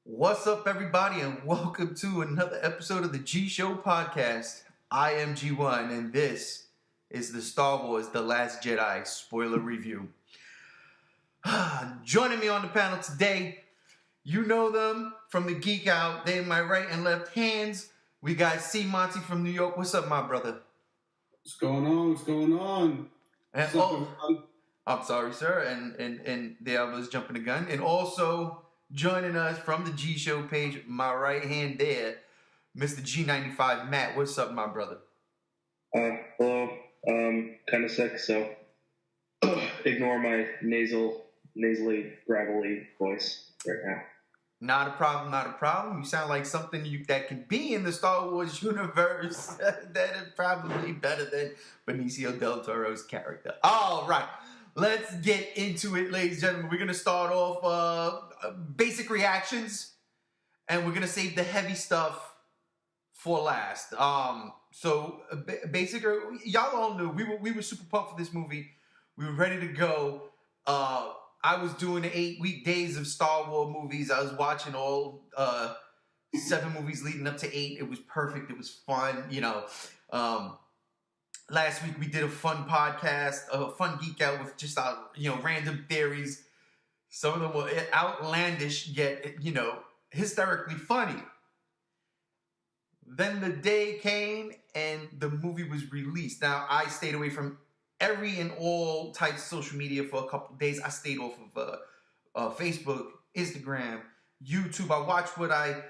What's up, everybody, and welcome to another episode of the G Show podcast. I am G1, and this is the Star Wars The Last Jedi spoiler review. Joining me on the panel today, you know them from the Geek Out. They're my right and left hands. We got C. Monty from New York. What's up, my brother? What's going on? What's going on? And I'm sorry, sir. And the I was jumping the gun. And also joining us from the G Show page, my right hand there, Mr. G95 Matt. What's up, my brother? Hello. Kind of sick, so ignore my nasally, gravelly voice right now. Not a problem, not a problem. You sound like something that can be in the Star Wars universe that is probably better than Benicio del Toro's character. All right, let's get into it, ladies and gentlemen. We're going to start off basic reactions, and we're going to save the heavy stuff for last. Basic, y'all all knew we were super pumped for this movie. We were ready to go. I was doing the 8-week days of Star Wars movies. I was watching all 7 movies leading up to 8. It was perfect. It was fun. Last week we did a fun podcast, a fun geek out with just random theories. Some of them were outlandish, yet hysterically funny. Then the day came and the movie was released. Now I stayed away from every and all types of social media for a couple of days. I stayed off of Facebook, Instagram, YouTube. I watched I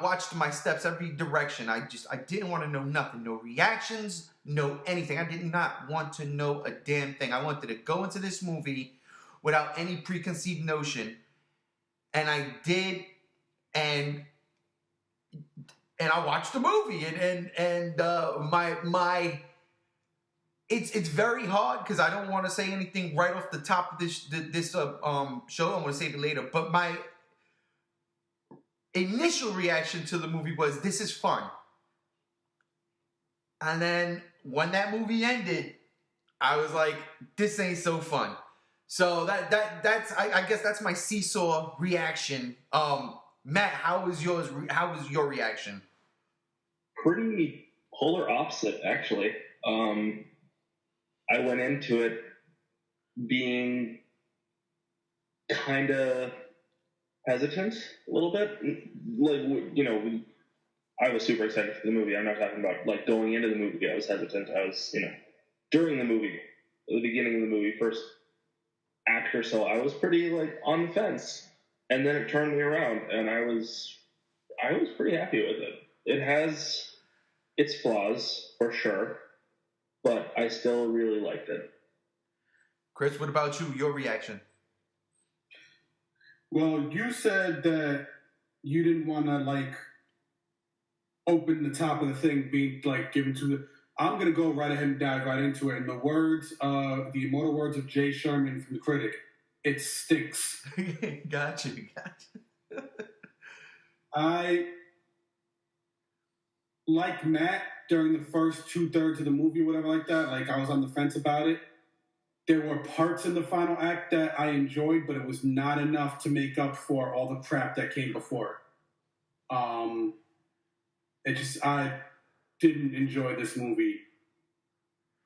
watched my steps every direction. I didn't want to know nothing. No reactions, no anything. I did not want to know a damn thing. I wanted to go into this movie without any preconceived notion. And I did, and I watched the movie. It's very hard because I don't want to say anything right off the top of this show. I'm going to save it later. But my initial reaction to the movie was, this is fun. And then when that movie ended, I was like, this ain't so fun. So that's I guess that's my seesaw reaction. Matt, how was yours? How was your reaction? Pretty polar opposite, actually. I went into it being kind of hesitant a little bit. I was super excited for the movie. I'm not talking about like going into the movie. I was hesitant. I was, during the movie, at the beginning of the movie, first act or so, I was pretty like on the fence. And then it turned me around, and I was pretty happy with it. It has its flaws for sure, but I still really liked it. Chris, what about you? Your reaction? Well, you said that you didn't want to open the top of the thing being given to the. I'm gonna go right ahead and dive right into it. In the immortal words of Jay Sherman from The Critic, it stinks. Gotcha. I, like Matt, during the first 2/3 of the movie, whatever like that, I was on the fence about it. There were parts in the final act that I enjoyed, but it was not enough to make up for all the crap that came before. I didn't enjoy this movie.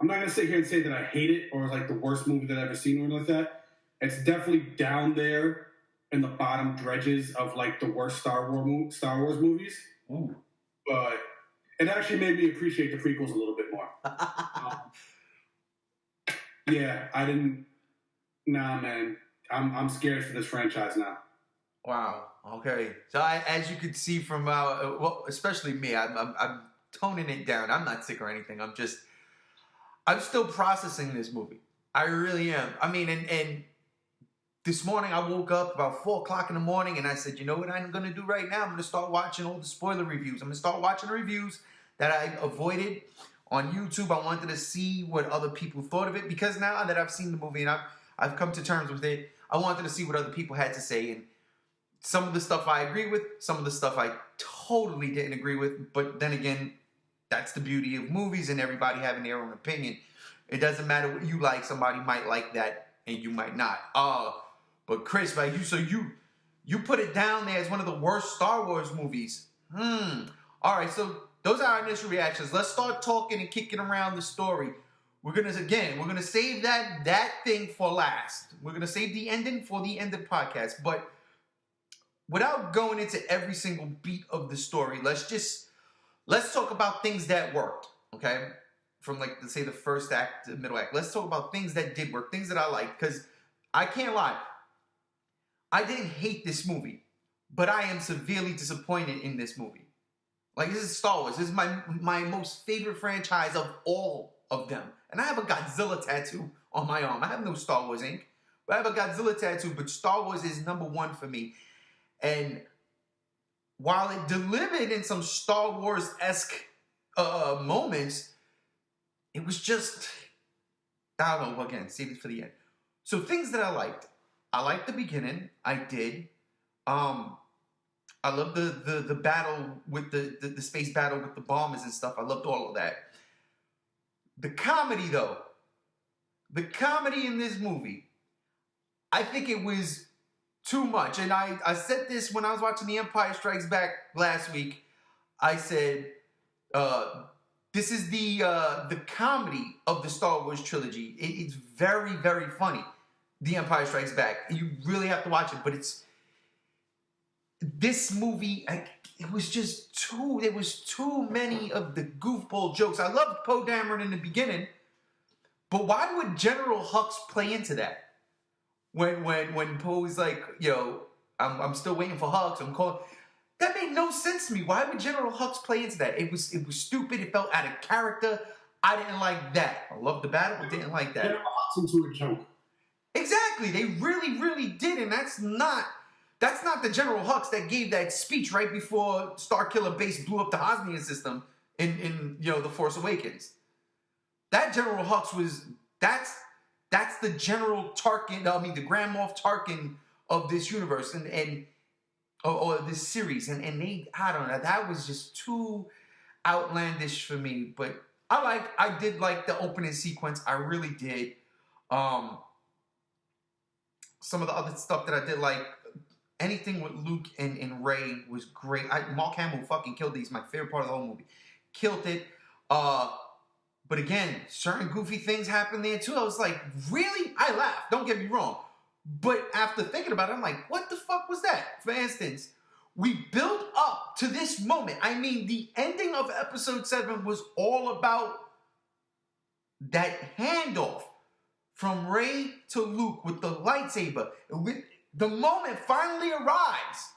I'm not going to sit here and say that I hate it or the worst movie that I've ever seen or anything like that. It's definitely down there in the bottom dredges of the worst Star Wars movies. Ooh. But it actually made me appreciate the prequels a little bit more. Yeah, I didn't. Nah, man, I'm scared for this franchise now. Wow. Okay. So as you could see from especially me, I'm toning it down. I'm not sick or anything. I'm still processing this movie. I really am. I mean, and this morning I woke up about 4:00 in the morning, and I said, you know what I'm going to do right now? I'm going to start watching all the spoiler reviews. I'm going to start watching the reviews that I avoided on YouTube. I wanted to see what other people thought of it, because now that I've seen the movie and I've come to terms with it, I wanted to see what other people had to say. And some of the stuff I agree with, some of the stuff I totally didn't agree with. But then again, that's the beauty of movies and everybody having their own opinion. It doesn't matter what you like. Somebody might like that and you might not. But Chris, You put it down there as one of the worst Star Wars movies. All right, so those are our initial reactions. Let's start talking and kicking around the story. We're gonna save that thing for last. We're gonna save the ending for the end of the podcast. But without going into every single beat of the story, let's talk about things that worked. Okay, from like let's say the first act to the middle act. Let's talk about things that did work, things that I liked. Because I can't lie, I didn't hate this movie, but I am severely disappointed in this movie. Like, this is Star Wars. This is my most favorite franchise of all of them. And I have a Godzilla tattoo on my arm. I have no Star Wars ink, but I have a Godzilla tattoo. But Star Wars is number one for me. And while it delivered in some Star Wars-esque moments, it was just, I don't know, again, save it for the end. So things that I liked. I liked the beginning. I did. I love the battle with the space battle with the bombers and stuff. I loved all of that. The comedy, though. The comedy in this movie, I think it was too much. And I said this when I was watching The Empire Strikes Back last week. I said, this is the comedy of the Star Wars trilogy. It's very, very funny. The Empire Strikes Back. You really have to watch it, but this movie, it was just there was too many of the goofball jokes. I loved Poe Dameron in the beginning, but why would General Hux play into that? When Poe's like, yo, I'm still waiting for Hux, I'm calling. That made no sense to me. Why would General Hux play into that? It was stupid. It felt out of character. I didn't like that. I loved the battle, but didn't like that. General Hux into a joke. Exactly. They really, really did, and that's not the General Hux that gave that speech right before Starkiller Base blew up the Hosnian system in The Force Awakens. That General Hux that's the General Tarkin, the Grand Moff Tarkin of this universe or this series. And they, I don't know, that was just too outlandish for me. But I did like the opening sequence. I really did. Some of the other stuff that I did like, anything with Luke and Rey was great. Mark Hamill fucking killed these. My favorite part of the whole movie. Killed it. But again, certain goofy things happened there too. I was like, really? I laughed. Don't get me wrong. But after thinking about it, I'm like, what the fuck was that? For instance, we built up to this moment. I mean, the ending of episode 7 was all about that handoff from Rey to Luke with the lightsaber. The moment finally arrives,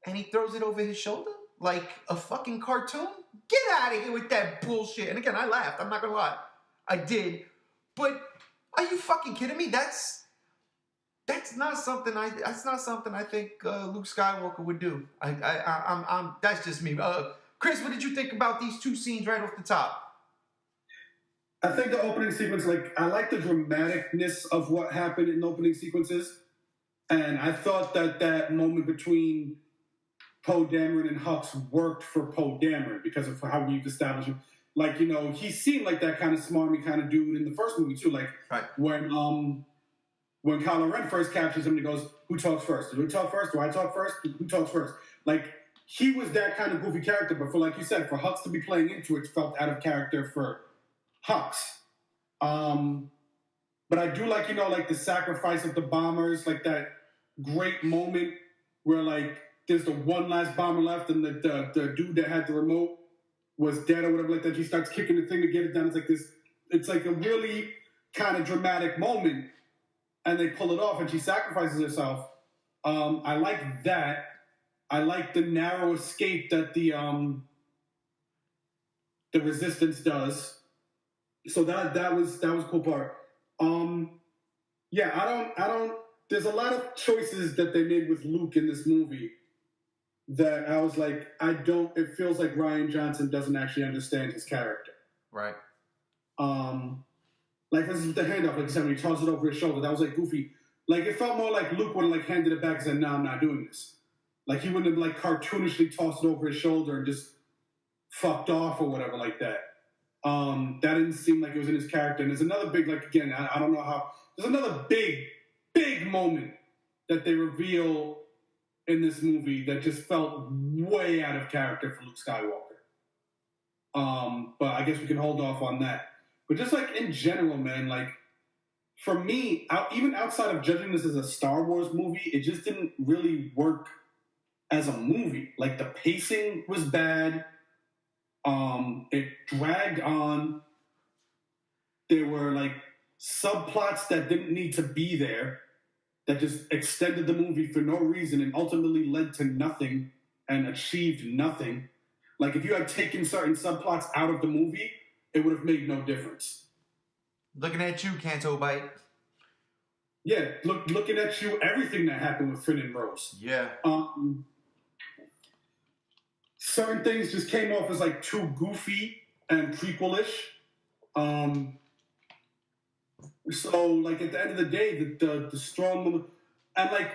and he throws it over his shoulder like a fucking cartoon. Get out of here with that bullshit. And again, I laughed. I'm not gonna lie, I did. But are you fucking kidding me? That's not something I think Luke Skywalker would do. I'm that's just me. Chris, what did you think about these two scenes right off the top? I think the opening sequence, I like the dramaticness of what happened in the opening sequences. And I thought that moment between Poe Dameron and Hux worked for Poe Dameron because of how we've established him. He seemed like that kind of smarmy kind of dude in the first movie too. Right. When Kylo Ren first captures him, he goes, "Who talks first? Do we talk first? Do I talk first? Who talks first?" He was that kind of goofy character. But for, like you said, for Hux to be playing into it felt out of character for Hux. But I do like the sacrifice of the bombers, like that great moment where there's the one last bomber left and the dude that had the remote was dead or whatever like that. She starts kicking the thing to get it down. It's like a really kind of dramatic moment, and they pull it off and she sacrifices herself. I like that. I like the narrow escape that the Resistance does. So that was a cool part. I don't. There's a lot of choices that they made with Luke in this movie that I was like, it feels like Rian Johnson doesn't actually understand his character. Right. For instance, with the handoff, like I said, when he tosses it over his shoulder, that was goofy. It felt more like Luke would have handed it back and said, "No, I'm not doing this." He wouldn't have cartoonishly tossed it over his shoulder and just fucked off or whatever like that. That didn't seem like it was in his character. And there's another big, again, I don't know how. There's another big moment that they reveal in this movie that just felt way out of character for Luke Skywalker. But I guess we can hold off on that. But just like in general, man, like for me, even outside of judging this as a Star Wars movie, it just didn't really work as a movie. Like the pacing was bad. It dragged on. There were like subplots that didn't need to be there, that just extended the movie for no reason and ultimately led to nothing and achieved nothing. Like if you had taken certain subplots out of the movie, it would have med no difference. Looking at you, Canto Bite. Yeah, looking at you, everything that happened with Finn and Rose. Yeah. Certain things just came off as like too goofy and prequel-ish. So like at the end of the day, the strong, and like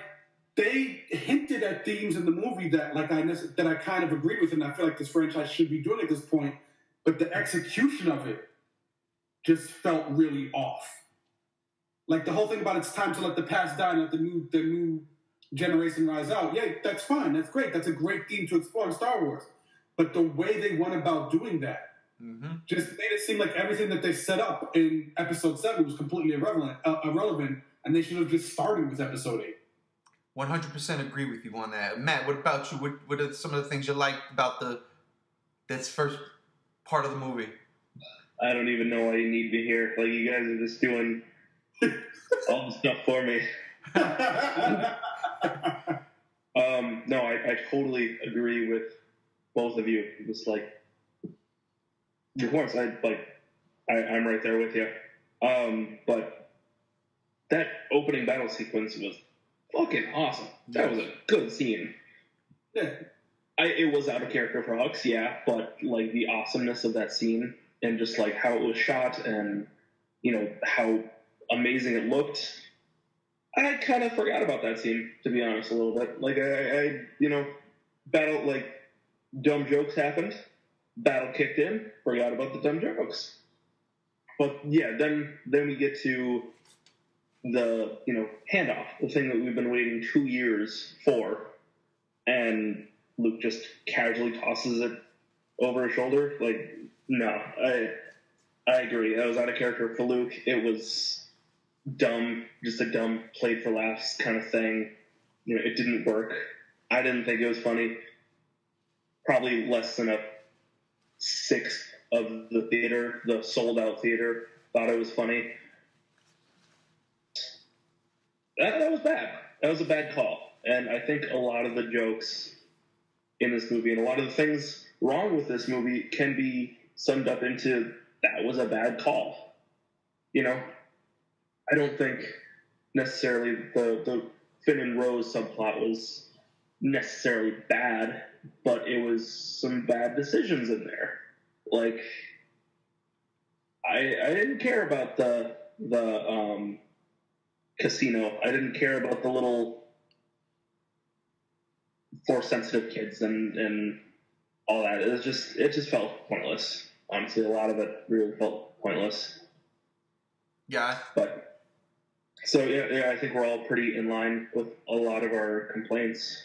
they hinted at themes in the movie that like that I kind of agree with, and I feel like this franchise should be doing at this point, but the execution of it just felt really off. Like the whole thing about it's time to let the past die and let the new generation rise out. Yeah, that's fine. That's great. That's a great theme to explore in Star Wars. But the way they went about doing that just made it seem like everything that they set up in Episode 7 was completely irrelevant, and they should have just started with Episode 8. 100% agree with you on that. Matt, what about you? What are some of the things you liked about this first part of the movie? I don't even know why you need me here. Like, you guys are just doing all the stuff for me. No, I totally agree with both of you. It's like, of course, I'm right there with you. But that opening battle sequence was fucking awesome. That was a good scene. Yeah. It was out of character for Hux, yeah, but like the awesomeness of that scene and just like how it was shot and, you know, how amazing it looked. I kind of forgot about that scene, to be honest, a little bit. Like, I you know, battle, like, dumb jokes happened, battle kicked in, forgot about the dumb jokes. But, yeah, then we get to the, you know, handoff, the thing that we've been waiting 2 years for, and Luke just casually tosses it over his shoulder. Like, no, I agree. That was out of character for Luke. It was dumb, just a dumb played for laughs kind of thing. You know, it didn't work. I didn't think it was funny. Probably less than a sixth of the theater, the sold out theater, thought it was funny. That was bad. That was a bad call. And I think a lot of the jokes in this movie and a lot of the things wrong with this movie can be summed up into that was a bad call. You know, I don't think necessarily the Finn and Rose subplot was necessarily bad, but it was some bad decisions in there. Like, I didn't care about the casino. I didn't care about the little Force-sensitive kids and all that. It just felt pointless. Honestly, a lot of it really felt pointless. Yeah. But so yeah, I think we're all pretty in line with a lot of our complaints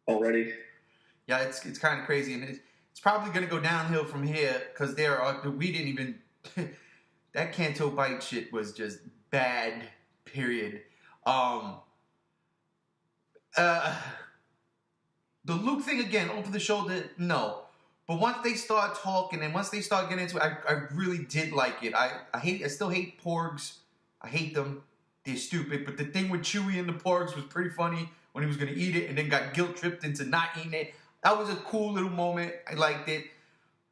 already. Yeah, it's kind of crazy, and it's probably going to go downhill from here because we didn't even that Canto Bite shit was just bad. Period. The Luke thing again, over the shoulder, no. But once they start talking and once they start getting into it, I really did like it. I still hate porgs. I hate them. They're stupid. But the thing with Chewie and the porgs was pretty funny when he was going to eat it and then got guilt-tripped into not eating it. That was a cool little moment. I liked it.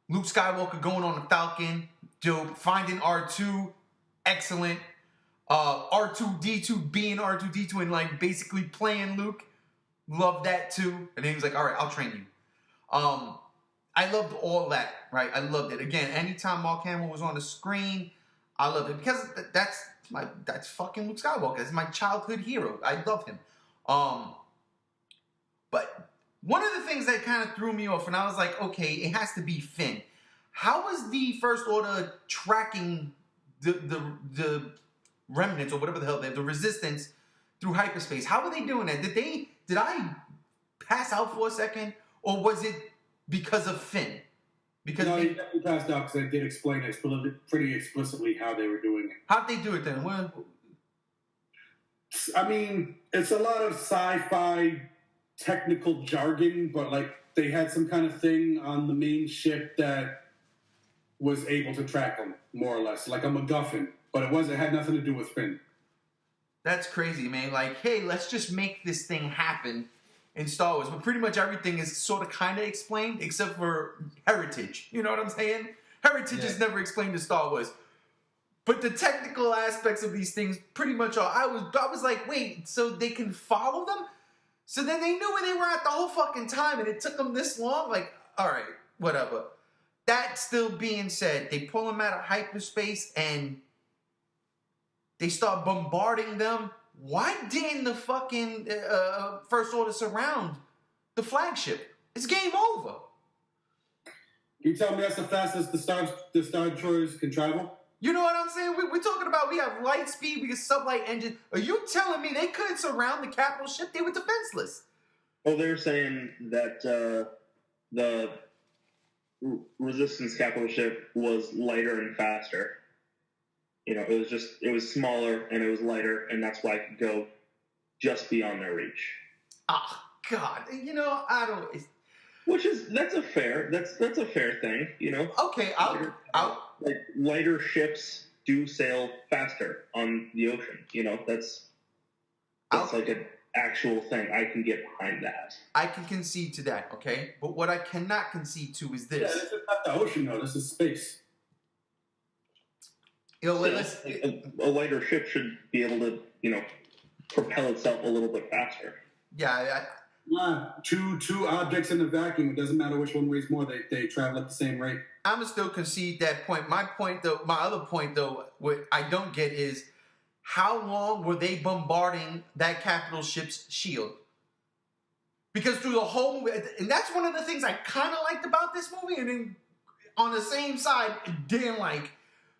Luke Skywalker going on the Falcon, dope. Finding R2, excellent. R2-D2 being R2-D2 and like basically playing Luke. Loved that too. And then he was like, all right, I'll train you. I loved all that, right? I loved it. Again, anytime Mark Hamill was on the screen, I loved it because that's fucking Luke Skywalker. That's my childhood hero. I love him. But one of the things that kind of threw me off, and I was like, okay, it has to be Finn. How was the First Order tracking the remnants or whatever the hell, the resistance through hyperspace. How were they doing that? Did I pass out for a second, or was it because of Finn? Because no, you definitely passed out because I did explain it pretty explicitly how they were doing it. How'd they do it then? I mean, it's a lot of sci-fi technical jargon, but like they had some kind of thing on the main ship that was able to track them, more or less, like a MacGuffin. But it had nothing to do with Finn. That's crazy, man. Like, hey, let's just make this thing happen in Star Wars. But pretty much everything is sort of kind of explained, except for heritage. You know what I'm saying? Heritage is never explained in Star Wars. But the technical aspects of these things pretty much are. I was like, wait, so they can follow them? So then they knew where they were at the whole fucking time, and it took them this long? Like, all right, whatever. That still being said, they pull them out of hyperspace, and they start bombarding them. Why didn't the fucking First Order surround the flagship? It's game over. You tell me that's the fastest the Star Destroyers can travel? You know what I'm saying? We're talking about we have light speed, we have sublight engine. Are you telling me they couldn't surround the capital ship? They were defenseless. Well, they're saying that the Resistance capital ship was lighter and faster. You know, it was smaller and it was lighter, and that's why it could go just beyond their reach. Oh, God. You know, I don't... That's a fair thing, you know? Okay, like, lighter ships do sail faster on the ocean, you know? That's like an actual thing. I can get behind that. I can concede to that, okay? But what I cannot concede to is this. Yeah, this is not the ocean, though. This is space. You know, a lighter ship should be able to, you know, propel itself a little bit faster. Yeah, two objects in a vacuum. It doesn't matter which one weighs more. They travel at the same rate. I'm gonna still concede that point. My other point though, what I don't get is how long were they bombarding that capital ship's shield? Because through the whole movie, and that's one of the things I kind of liked about this movie, and then on the same side, didn't like.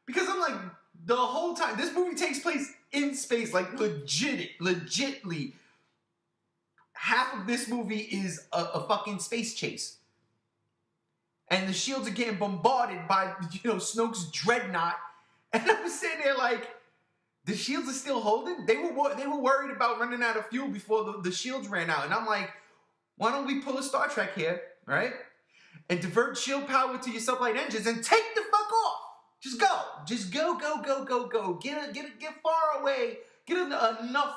Because I'm like, the whole time, this movie takes place in space, like legitly. Half of this movie is a fucking space chase. And the shields are getting bombarded by, you know, Snoke's dreadnought. And I'm sitting there like, the shields are still holding? They were worried about running out of fuel before the shields ran out. And I'm like, why don't we pull a Star Trek here, right? And divert shield power to your sublight engines and take the fuck off. Just go. Just go. Get far away. Get enough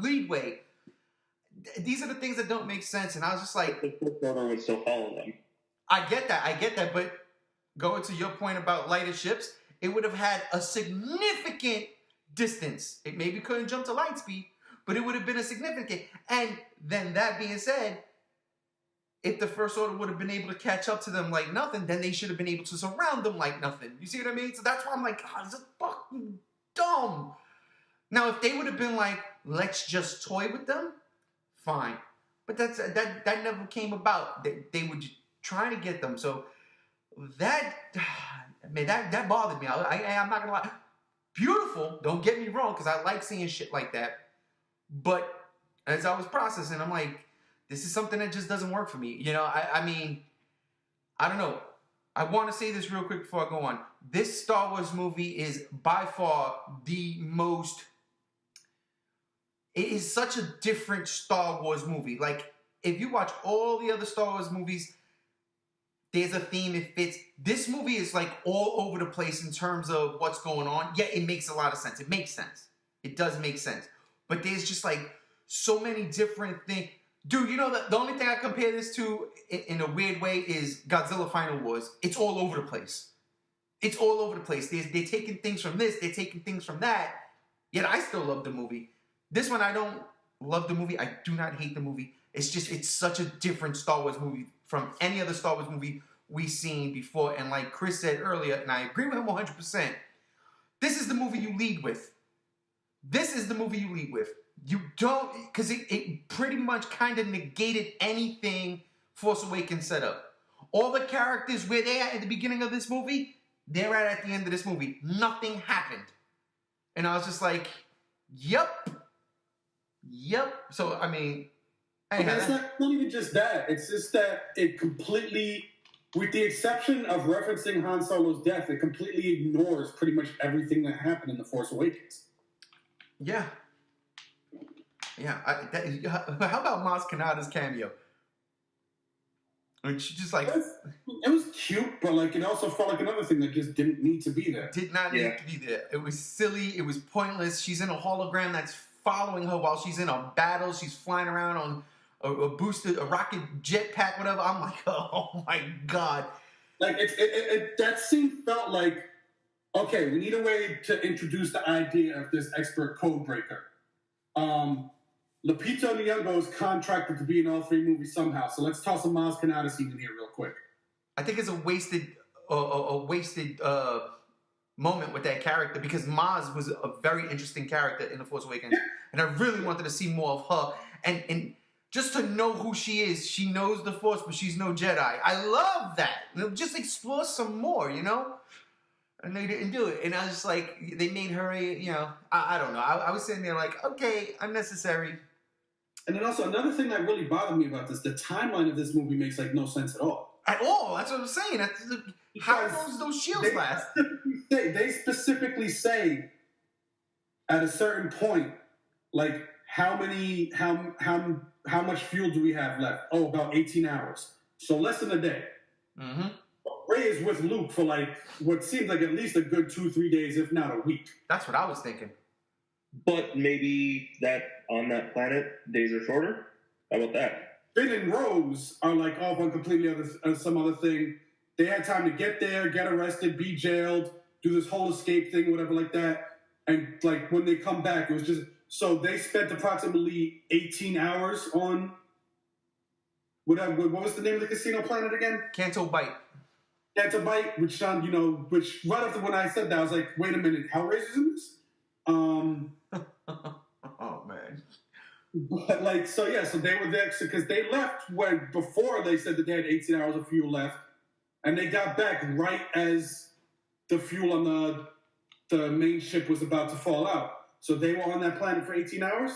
leadway. These are the things that don't make sense. And I was just like... The First Order would still follow them. I get that. But going to your point about lighter ships, it would have had a significant distance. It maybe couldn't jump to light speed, but it would have been a significant. And then that being said, if the First Order would have been able to catch up to them like nothing, then they should have been able to surround them like nothing. You see what I mean? So that's why I'm like, God, this is fucking dumb. Now, if they would have been like, let's just toy with them, fine. But that never came about. They were just trying to get them. So that bothered me. I'm not gonna lie. Beautiful. Don't get me wrong, because I like seeing shit like that. But as I was processing, I'm like, this is something that just doesn't work for me. You know, I mean, I don't know. I want to say this real quick before I go on. This Star Wars movie is by far the most... It is such a different Star Wars movie. Like, if you watch all the other Star Wars movies, there's a theme, it fits. This movie is like all over the place in terms of what's going on. Yeah, it makes a lot of sense. It makes sense. It does make sense. But there's just like so many different things. Dude, you know, the only thing I compare this to in a weird way is Godzilla Final Wars. It's all over the place. It's all over the place. They're taking things from this. They're taking things from that. Yet I still love the movie. This one, I don't love the movie. I do not hate the movie. It's just, it's such a different Star Wars movie from any other Star Wars movie we've seen before. And like Chris said earlier, and I agree with him 100%, this is the movie you lead with. This is the movie you lead with. You don't, because it pretty much kind of negated anything Force Awakens set up. All the characters where they're at the beginning of this movie, they're at the end of this movie. Nothing happened. And I was just like, yep, Yep. So I mean, I mean, it's not even just that. It's just that it completely, with the exception of referencing Han Solo's death, it completely ignores pretty much everything that happened in The Force Awakens. Yeah. Yeah. How about Maz Kanata's cameo? And she just like it was cute, but like it also felt like another thing that just didn't need to be there. Did not need to be there. It was silly. It was pointless. She's in a hologram that's following her while she's in a battle. She's flying around on a boosted, a rocket jetpack, whatever. I'm like, oh my god. Like that scene felt like, okay, we need a way to introduce the idea of this expert code breaker. Lupita Nyong'o is contracted to be in all 3 movies somehow, so let's toss a Maz Kanata scene in here real quick. I think it's a wasted moment with that character because Maz was a very interesting character in The Force Awakens, and I really wanted to see more of her and just to know who she is. She knows the Force, but she's no Jedi. I love that. Just explore some more, you know. And they didn't do it, and I was just like, they made her I don't know. I was sitting there like, okay, unnecessary. And then also another thing that really bothered me about this, the timeline of this movie makes like no sense at all. At all. That's what I'm saying. How those shields last? They specifically say at a certain point, like how much fuel do we have left? Oh, about 18 hours. So less than a day. Mm-hmm. Rey is with Luke for like what seems like at least a good 2-3 days, if not a week. That's what I was thinking. But maybe that on that planet, days are shorter? How about that? Finn and Rose are like off on completely some other thing. They had time to get there, get arrested, be jailed, do this whole escape thing, whatever like that. And like when they come back, it was just, so they spent approximately 18 hours on, what was the name of the casino planet again? Canto Bight. Canto Bight, which which right after when I said that, I was like, wait a minute, Hellraiser's in this? Oh man. But like, so they were there because they left before they said that they had 18 hours of fuel left, and they got back right as the fuel on the main ship was about to fall out. So they were on that planet for 18 hours?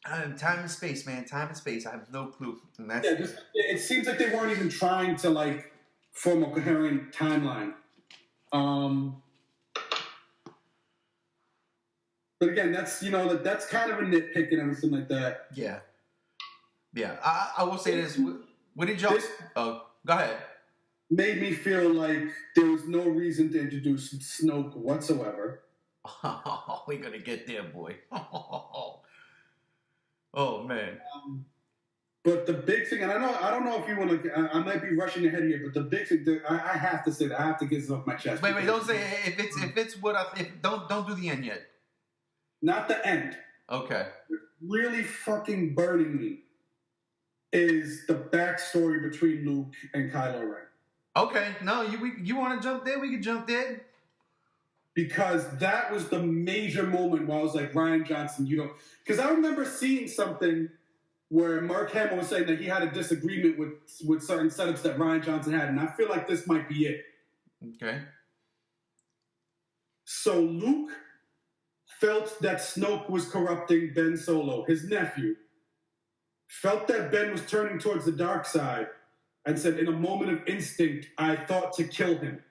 Time and space, man. Time and space. I have no clue. And that's it seems like they weren't even trying to like form a coherent timeline. But again, that's that's kind of a nitpick and everything like that. Yeah. I will say this. What did y'all? Oh, go ahead. Made me feel like there was no reason to introduce Snoke whatsoever. Oh, we're gonna get there, boy. Oh man. But the big thing, and I don't know if you want to. I might be rushing ahead here, but the big thing, I have to say that I have to get this off my chest. Wait, don't say if it's what don't do the end yet. Not the end. Okay. Really fucking burning me is the backstory between Luke and Kylo Ren. Okay, no, you want to jump there? We can jump there. Because that was the major moment where I was like, Rian Johnson, you don't. Because I remember seeing something where Mark Hamill was saying that he had a disagreement with certain setups that Rian Johnson had, and I feel like this might be it. Okay. So Luke felt that Snoke was corrupting Ben Solo, his nephew. Felt that Ben was turning towards the dark side, and said, in a moment of instinct, I thought to kill him.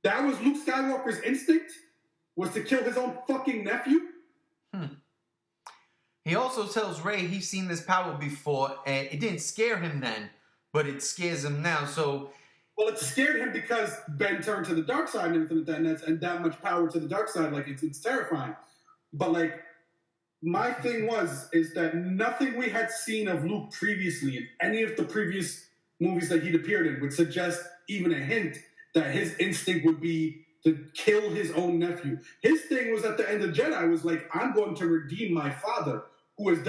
That was Luke Skywalker's instinct? Was to kill his own fucking nephew? He also tells Rey he's seen this power before, and it didn't scare him then, but it scares him now, so... Well, it scared him because Ben turned to the dark side and everything like that, and that much power to the dark side, like, it's terrifying. But, like, my thing is that nothing we had seen of Luke previously in any of the previous movies that he'd appeared in would suggest even a hint that his instinct would be to kill his own nephew. His thing was at the end of Jedi was like, I'm going to redeem my father, who has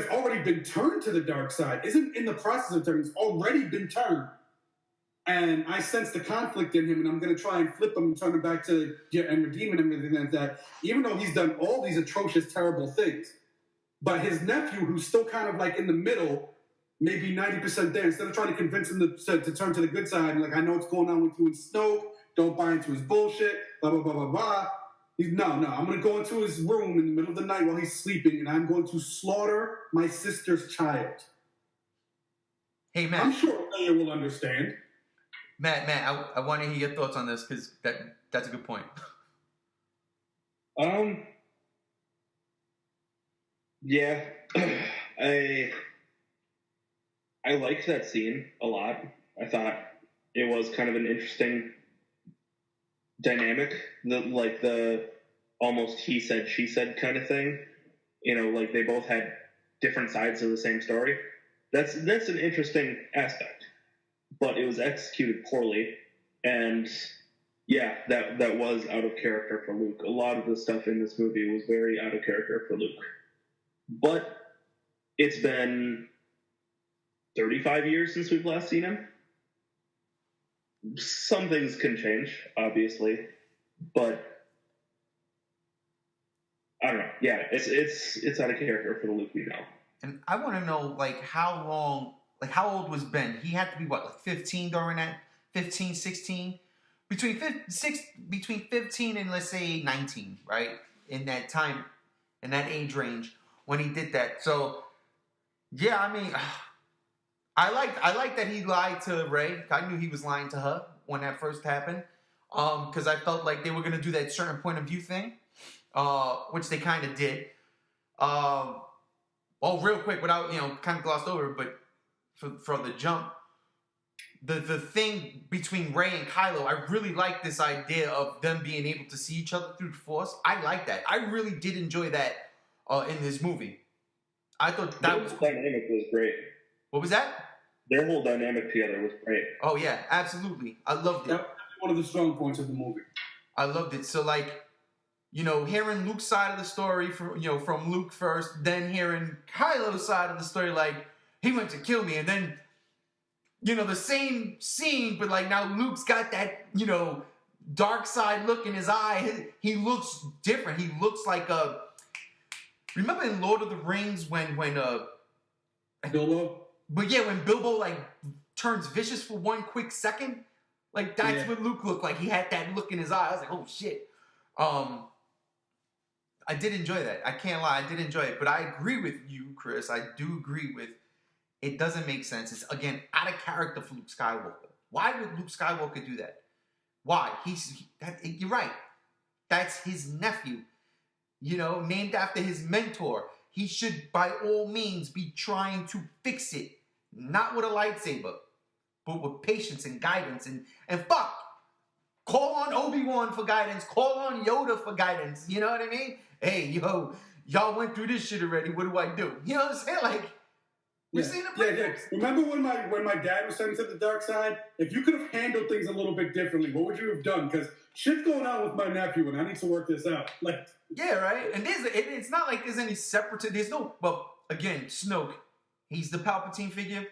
already been turned to the dark side, isn't in the process of turning, has already been turned. And I sense the conflict in him, and I'm going to try and flip him and turn him back to and redeem him and everything like that, even though he's done all these atrocious, terrible things. But his nephew, who's still kind of like in the middle, maybe 90% there, instead of trying to convince him to turn to the good side, like, I know what's going on with you and Snoke, don't buy into his bullshit, blah, blah, blah, blah, blah. I'm going to go into his room in the middle of the night while he's sleeping, and I'm going to slaughter my sister's child. Hey, Matt. I'm sure Leia will understand. Matt, I want to hear your thoughts on this because that's a good point. Yeah, I liked that scene a lot. I thought it was kind of an interesting dynamic, the almost he said she said kind of thing. Like they both had different sides of the same story. That's an interesting aspect, but it was executed poorly, and yeah, that was out of character for Luke. A lot of the stuff in this movie was very out of character for Luke. But it's been 35 years since we've last seen him. Some things can change, obviously, but I don't know. Yeah, it's out of character for the Luke we know. And I want to know, how old was Ben? He had to be, 15 during that? 15, 16? Between 15 and, let's say, 19, right? In that time, in that age range when he did that. So, yeah, I mean, I like that he lied to Rey. I knew he was lying to her when that first happened. Because I felt like they were going to do that certain point of view thing, which they kind of did. Real quick, without, kind of glossed over, but for the jump, the thing between Rey and Kylo, I really like this idea of them being able to see each other through the Force. I like that. I really did enjoy that in this movie. I thought that Their dynamic was great. What was that? Their whole dynamic together was great. Oh yeah, absolutely. I loved it. That's one of the strong points of the movie. I loved it. So hearing Luke's side of the story from Luke first, then hearing Kylo's side of the story, he went to kill me, and then the same scene, but now Luke's got that dark side look in his eye. He looks different. He looks like a. Remember in Lord of the Rings when Bilbo? But yeah, when Bilbo turns vicious for one quick second, that's what Luke looked like. He had that look in his eye. I was like, oh shit. I did enjoy that. I can't lie, I did enjoy it. But I agree with you, Chris. I do agree with it doesn't make sense. It's again out of character for Luke Skywalker. Why would Luke Skywalker do that? Why? You're right. That's his nephew. Named after his mentor. He should, by all means, be trying to fix it. Not with a lightsaber, but with patience and guidance. And fuck, call on Obi-Wan for guidance. Call on Yoda for guidance. You know what I mean? Hey, y'all went through this shit already. What do I do? You know what I'm saying? We've seen the prequels. Remember when my dad was sent to the dark side? If you could have handled things a little bit differently, what would you have done? Because shit's going on with my nephew, and I need to work this out. Yeah, right? And it's not like there's any separate. There's no. Well, again, Snoke, he's the Palpatine figure.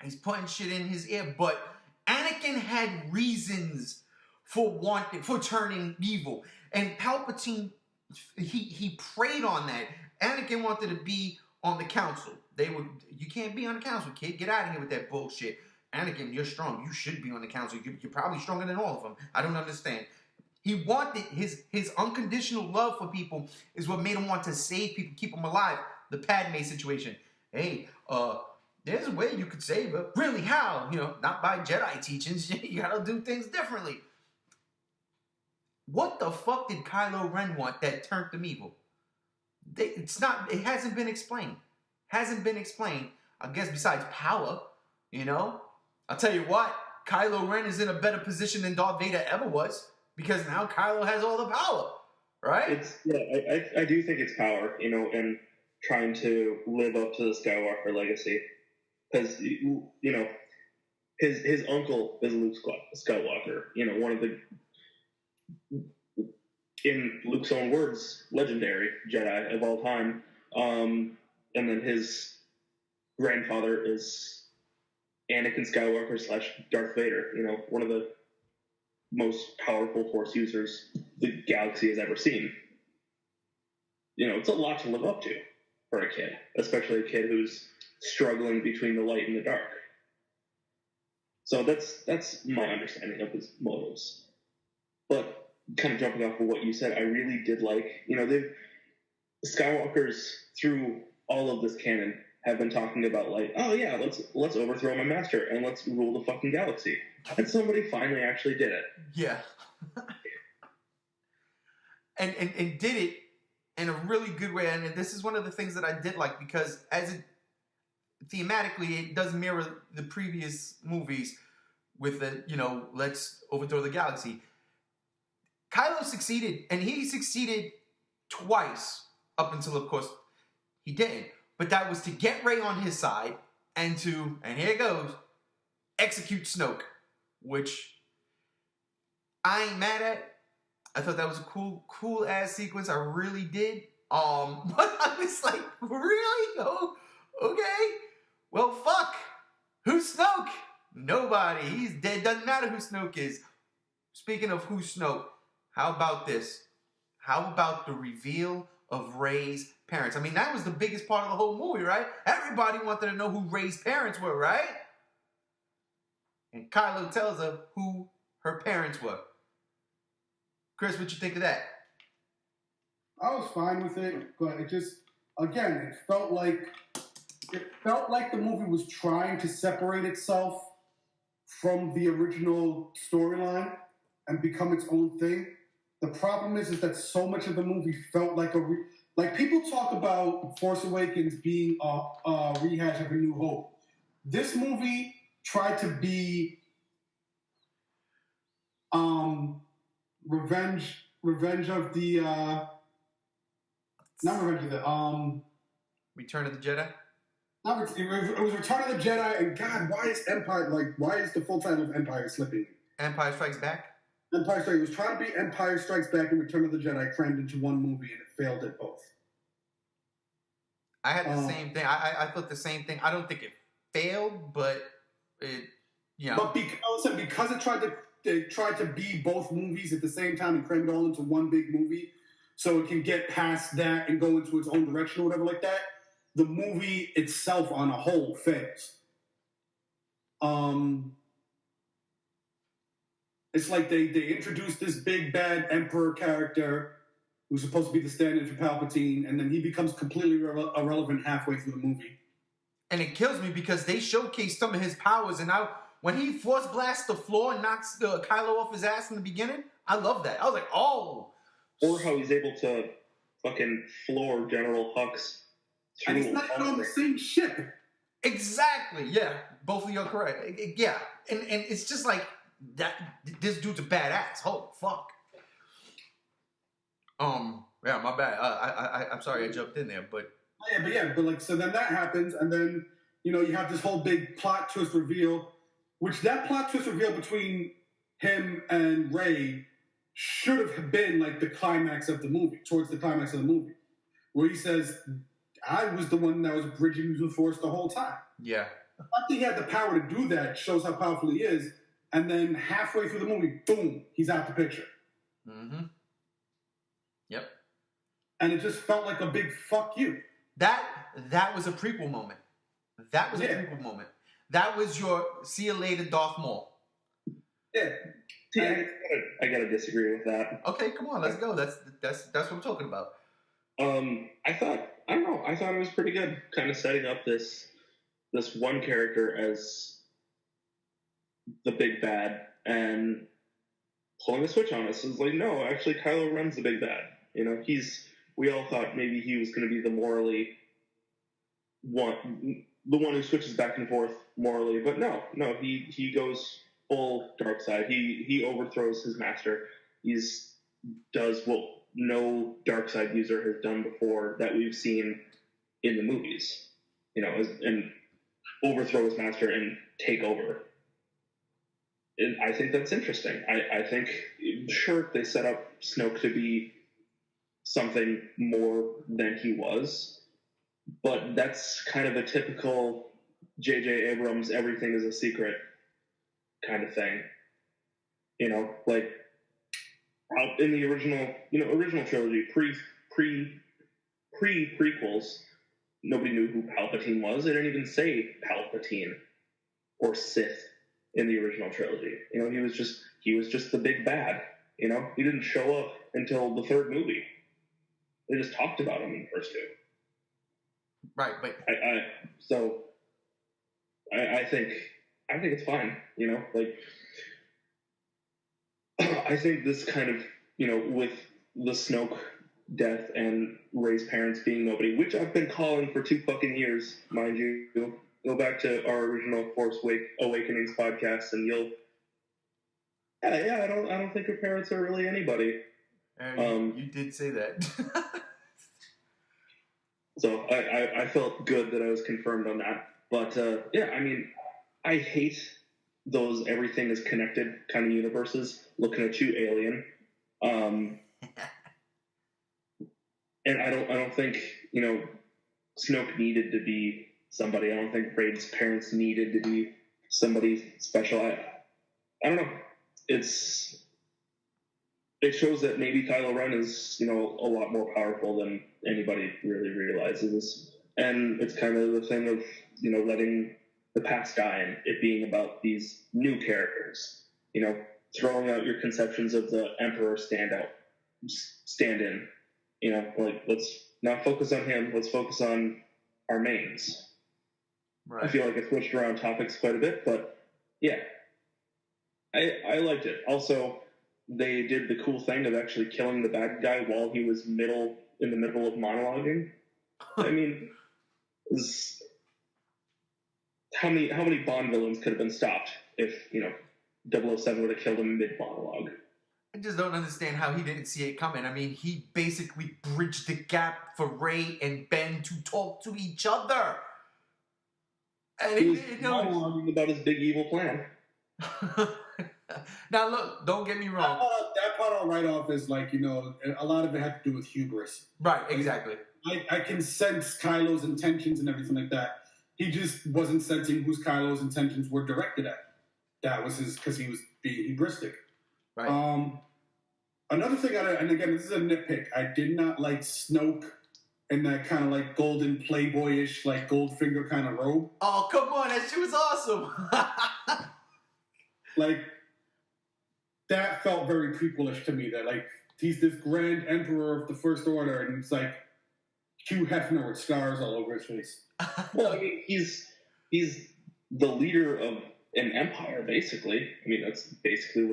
He's putting shit in his ear, but Anakin had reasons for turning evil, and Palpatine, he preyed on that. Anakin wanted to be on the council. You can't be on the council, kid. Get out of here with that bullshit. Anakin, you're strong. You should be on the council. You're probably stronger than all of them. I don't understand. He wanted his unconditional love for people is what made him want to save people, keep them alive. The Padme situation. Hey, there's a way you could save her. Really, how? Not by Jedi teachings. You gotta do things differently. What the fuck did Kylo Ren want that turned them evil? It hasn't been explained. I guess besides power, I'll tell you what, Kylo Ren is in a better position than Darth Vader ever was. Because now Kylo has all the power, right? I do think it's power, and trying to live up to the Skywalker legacy. Because, his uncle is Luke Skywalker, one of the, in Luke's own words, legendary Jedi of all time. And then his grandfather is Anakin Skywalker / Darth Vader, one of the most powerful Force users the galaxy has ever seen. It's a lot to live up to for a kid, especially a kid who's struggling between the light and the dark. So that's my understanding of his motives. But kind of jumping off of what you said, I really did like, the Skywalkers through all of this canon have been talking about like, oh yeah, let's overthrow my master and let's rule the fucking galaxy. And somebody finally actually did it. Yeah. and did it in a really good way. And this is one of the things that I did like, because thematically it does mirror the previous movies with the, let's overthrow the galaxy. Kylo succeeded, and he succeeded twice up until, of course, he didn't. But that was to get Rey on his side and here it goes, execute Snoke, which I ain't mad at. I thought that was a cool ass sequence. I really did. But I was like, really? Oh, okay. Well, fuck. Who's Snoke? Nobody. He's dead. Doesn't matter who Snoke is. Speaking of who's Snoke, how about this? How about the reveal of Rey's parents? I mean, that was the biggest part of the whole movie, right? Everybody wanted to know who Rey's parents were, right? And Kylo tells her who her parents were. Chris, what you think of that? I was fine with it, but it just, again, it felt like the movie was trying to separate itself from the original storyline and become its own thing. The problem is that so much of the movie felt like like people talk about Force Awakens being a rehash of A New Hope. This movie tried to be Revenge of the not Revenge of the Return of the Jedi? It was Return of the Jedi, and God, why is the full title of Empire slipping? Empire Strikes Back? Empire Strikes. It was trying to be Empire Strikes Back and Return of the Jedi crammed into one movie, and it failed at both. I had the same thing. I thought the same thing. I don't think it failed, but it, But because it tried to be both movies at the same time and cram it all into one big movie, so it can get past that and go into its own direction or whatever like that, the movie itself on a whole fails. It's like they introduced this big bad Emperor character who's supposed to be the stand-in for Palpatine, and then he becomes completely irrelevant halfway through the movie. And it kills me because they showcased some of his powers, and when he force blasts the floor and knocks the Kylo off his ass in the beginning, I love that. I was like, oh. Or how he's able to fucking floor General Hux. And he's not even on the same ship. Exactly. Yeah. Both of you are correct. Yeah. And it's just like that. This dude's a badass. Holy fuck. Yeah, my bad. I'm sorry I jumped in there, but so then that happens, and then you have this whole big plot twist reveal, which that plot twist reveal between him and Rey should have been like the climax of the movie, towards the climax of the movie, where he says, I was the one that was bridging the Force the whole time. Yeah. The fact that he had the power to do that shows how powerful he is, and then halfway through the movie, boom, he's out the picture. Mm-hmm. Yep. And it just felt like a big fuck you. That was a prequel moment. That was a prequel moment. That was your see you later, Darth Maul. Yeah. I gotta disagree with that. Okay, come on, let's go. That's what I'm talking about. I thought it was pretty good, kind of setting up this one character as the big bad and pulling a switch on us. It's like, no, actually Kylo Ren's the big bad. We all thought maybe he was going to be the one who switches back and forth morally, but no, he goes full dark side. He overthrows his master. Does what no dark side user has done before that we've seen in the movies, and overthrow his master and take over. And I think that's interesting. I think, sure, they set up Snoke to be something more than he was, but that's kind of a typical J.J. Abrams, everything is a secret kind of thing. Like out in the original trilogy, pre-prequels, nobody knew who Palpatine was. They didn't even say Palpatine or Sith in the original trilogy. He was just the big bad. You know, he didn't show up until the third movie. They just talked about him in the first two. Right, but I think it's fine. You know, like I think this kind of, you know, with the Snoke death and Rey's parents being nobody, which I've been calling for 2 fucking years, mind you. Go back to our original Force Awakenings podcast, and you'll. Yeah, I don't think her parents are really anybody. You did say that. So I felt good that I was confirmed on that. But yeah, I mean, I hate those everything is connected kind of universes. Looking at you, alien. And I don't think, you know, Snoke needed to be somebody. I don't think Rey's parents needed to be somebody special. I don't know. It shows that maybe Kylo Ren is, you know, a lot more powerful than anybody really realizes. And it's kind of the thing of, you know, letting the past die and it being about these new characters. You know, throwing out your conceptions of the Emperor stand in. You know, like, let's not focus on him. Let's focus on our mains. Right. I feel like I switched around topics quite a bit, but yeah, I liked it. Also, they did the cool thing of actually killing the bad guy while he was in the middle of monologuing. I mean, how many Bond villains could have been stopped if, you know, 007 would have killed him mid-monologue? I just don't understand how he didn't see it coming. I mean, he basically bridged the gap for Rey and Ben to talk to each other. And he was monologuing about his big evil plan. Now, look, don't get me wrong. That part I'll write off is, like, you know, a lot of it had to do with hubris. Right, exactly. I can sense Kylo's intentions and everything like that. He just wasn't sensing whose Kylo's intentions were directed at. That was because he was being hubristic. Right. Another thing, and again, this is a nitpick. I did not like Snoke in that kind of like golden Playboyish, like Goldfinger kind of robe. Oh, come on, that shit was awesome. Like, that felt very prequelish to me. That, like, he's this grand emperor of the First Order, and it's like Hugh Hefner with scars all over his face. Well, I mean, he's the leader of an empire, basically. I mean, that's basically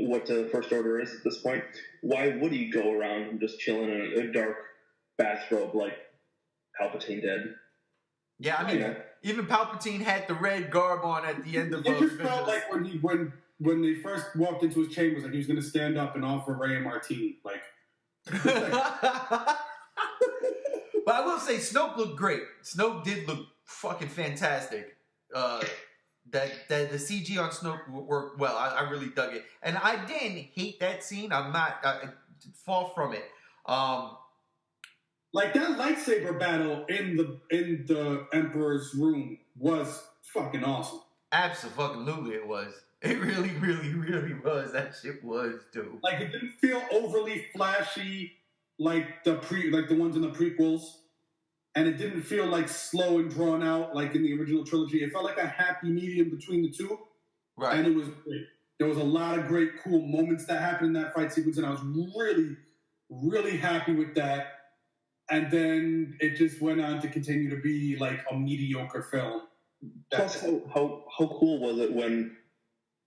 what the First Order is at this point. Why would he go around just chilling in a dark bathrobe like Palpatine did? Yeah, I mean, even Palpatine had the red garb on at the end of. It just felt like when they first walked into his chambers, like he was going to stand up and offer Rey a martini, like. But I will say, Snoke looked great. Snoke did look fucking fantastic. That the CG on Snoke worked well. I really dug it, and I didn't hate that scene. I'm not far from it. Like, that lightsaber battle in the Emperor's room was fucking awesome. Absolutely, it was. It really, really, really was. That shit was, dude. Like, it didn't feel overly flashy like the ones in the prequels, and it didn't feel like slow and drawn out like in the original trilogy. It felt like a happy medium between the two, right? And it was great. There was a lot of great, cool moments that happened in that fight sequence, and I was really, really happy with that. And then it just went on to continue to be like a mediocre film. Plus, how cool was it when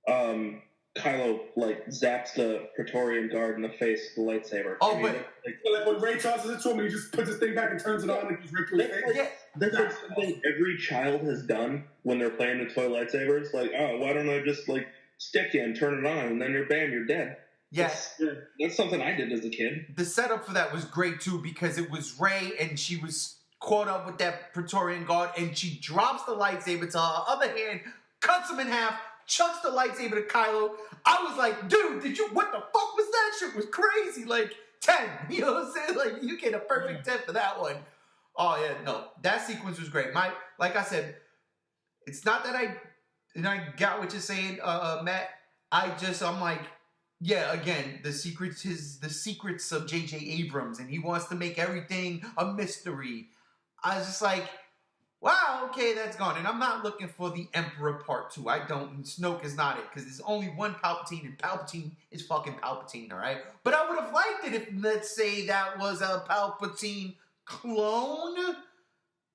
Kylo like zaps the Praetorian guard in the face with the lightsaber? Oh, I mean, like when Rey tosses it to him, and he just puts his thing back and turns it on, and he's right to his face. That's like something every child has done when they're playing the toy lightsabers. Like, oh, why don't I just like stick you and turn it on, and then you're dead. Yes. That's something I did as a kid. The setup for that was great, too, because it was Rey, and she was caught up with that Praetorian guard, and she drops the lightsaber to her other hand, cuts him in half, chucks the lightsaber to Kylo. I was like, dude, what the fuck was that? Shit was crazy. Like, 10. You know what I'm saying? Like, you get a perfect 10 for that one. Oh, yeah, no. That sequence was great. Like I said, it's not that I got what you're saying, Matt. I'm like, yeah, again, the secrets of J.J. Abrams, and he wants to make everything a mystery. I was just like, wow, okay, that's gone. And I'm not looking for the Emperor Part 2. I don't. And Snoke is not it, because there's only one Palpatine, and Palpatine is fucking Palpatine, all right? But I would have liked it if, let's say, that was a Palpatine clone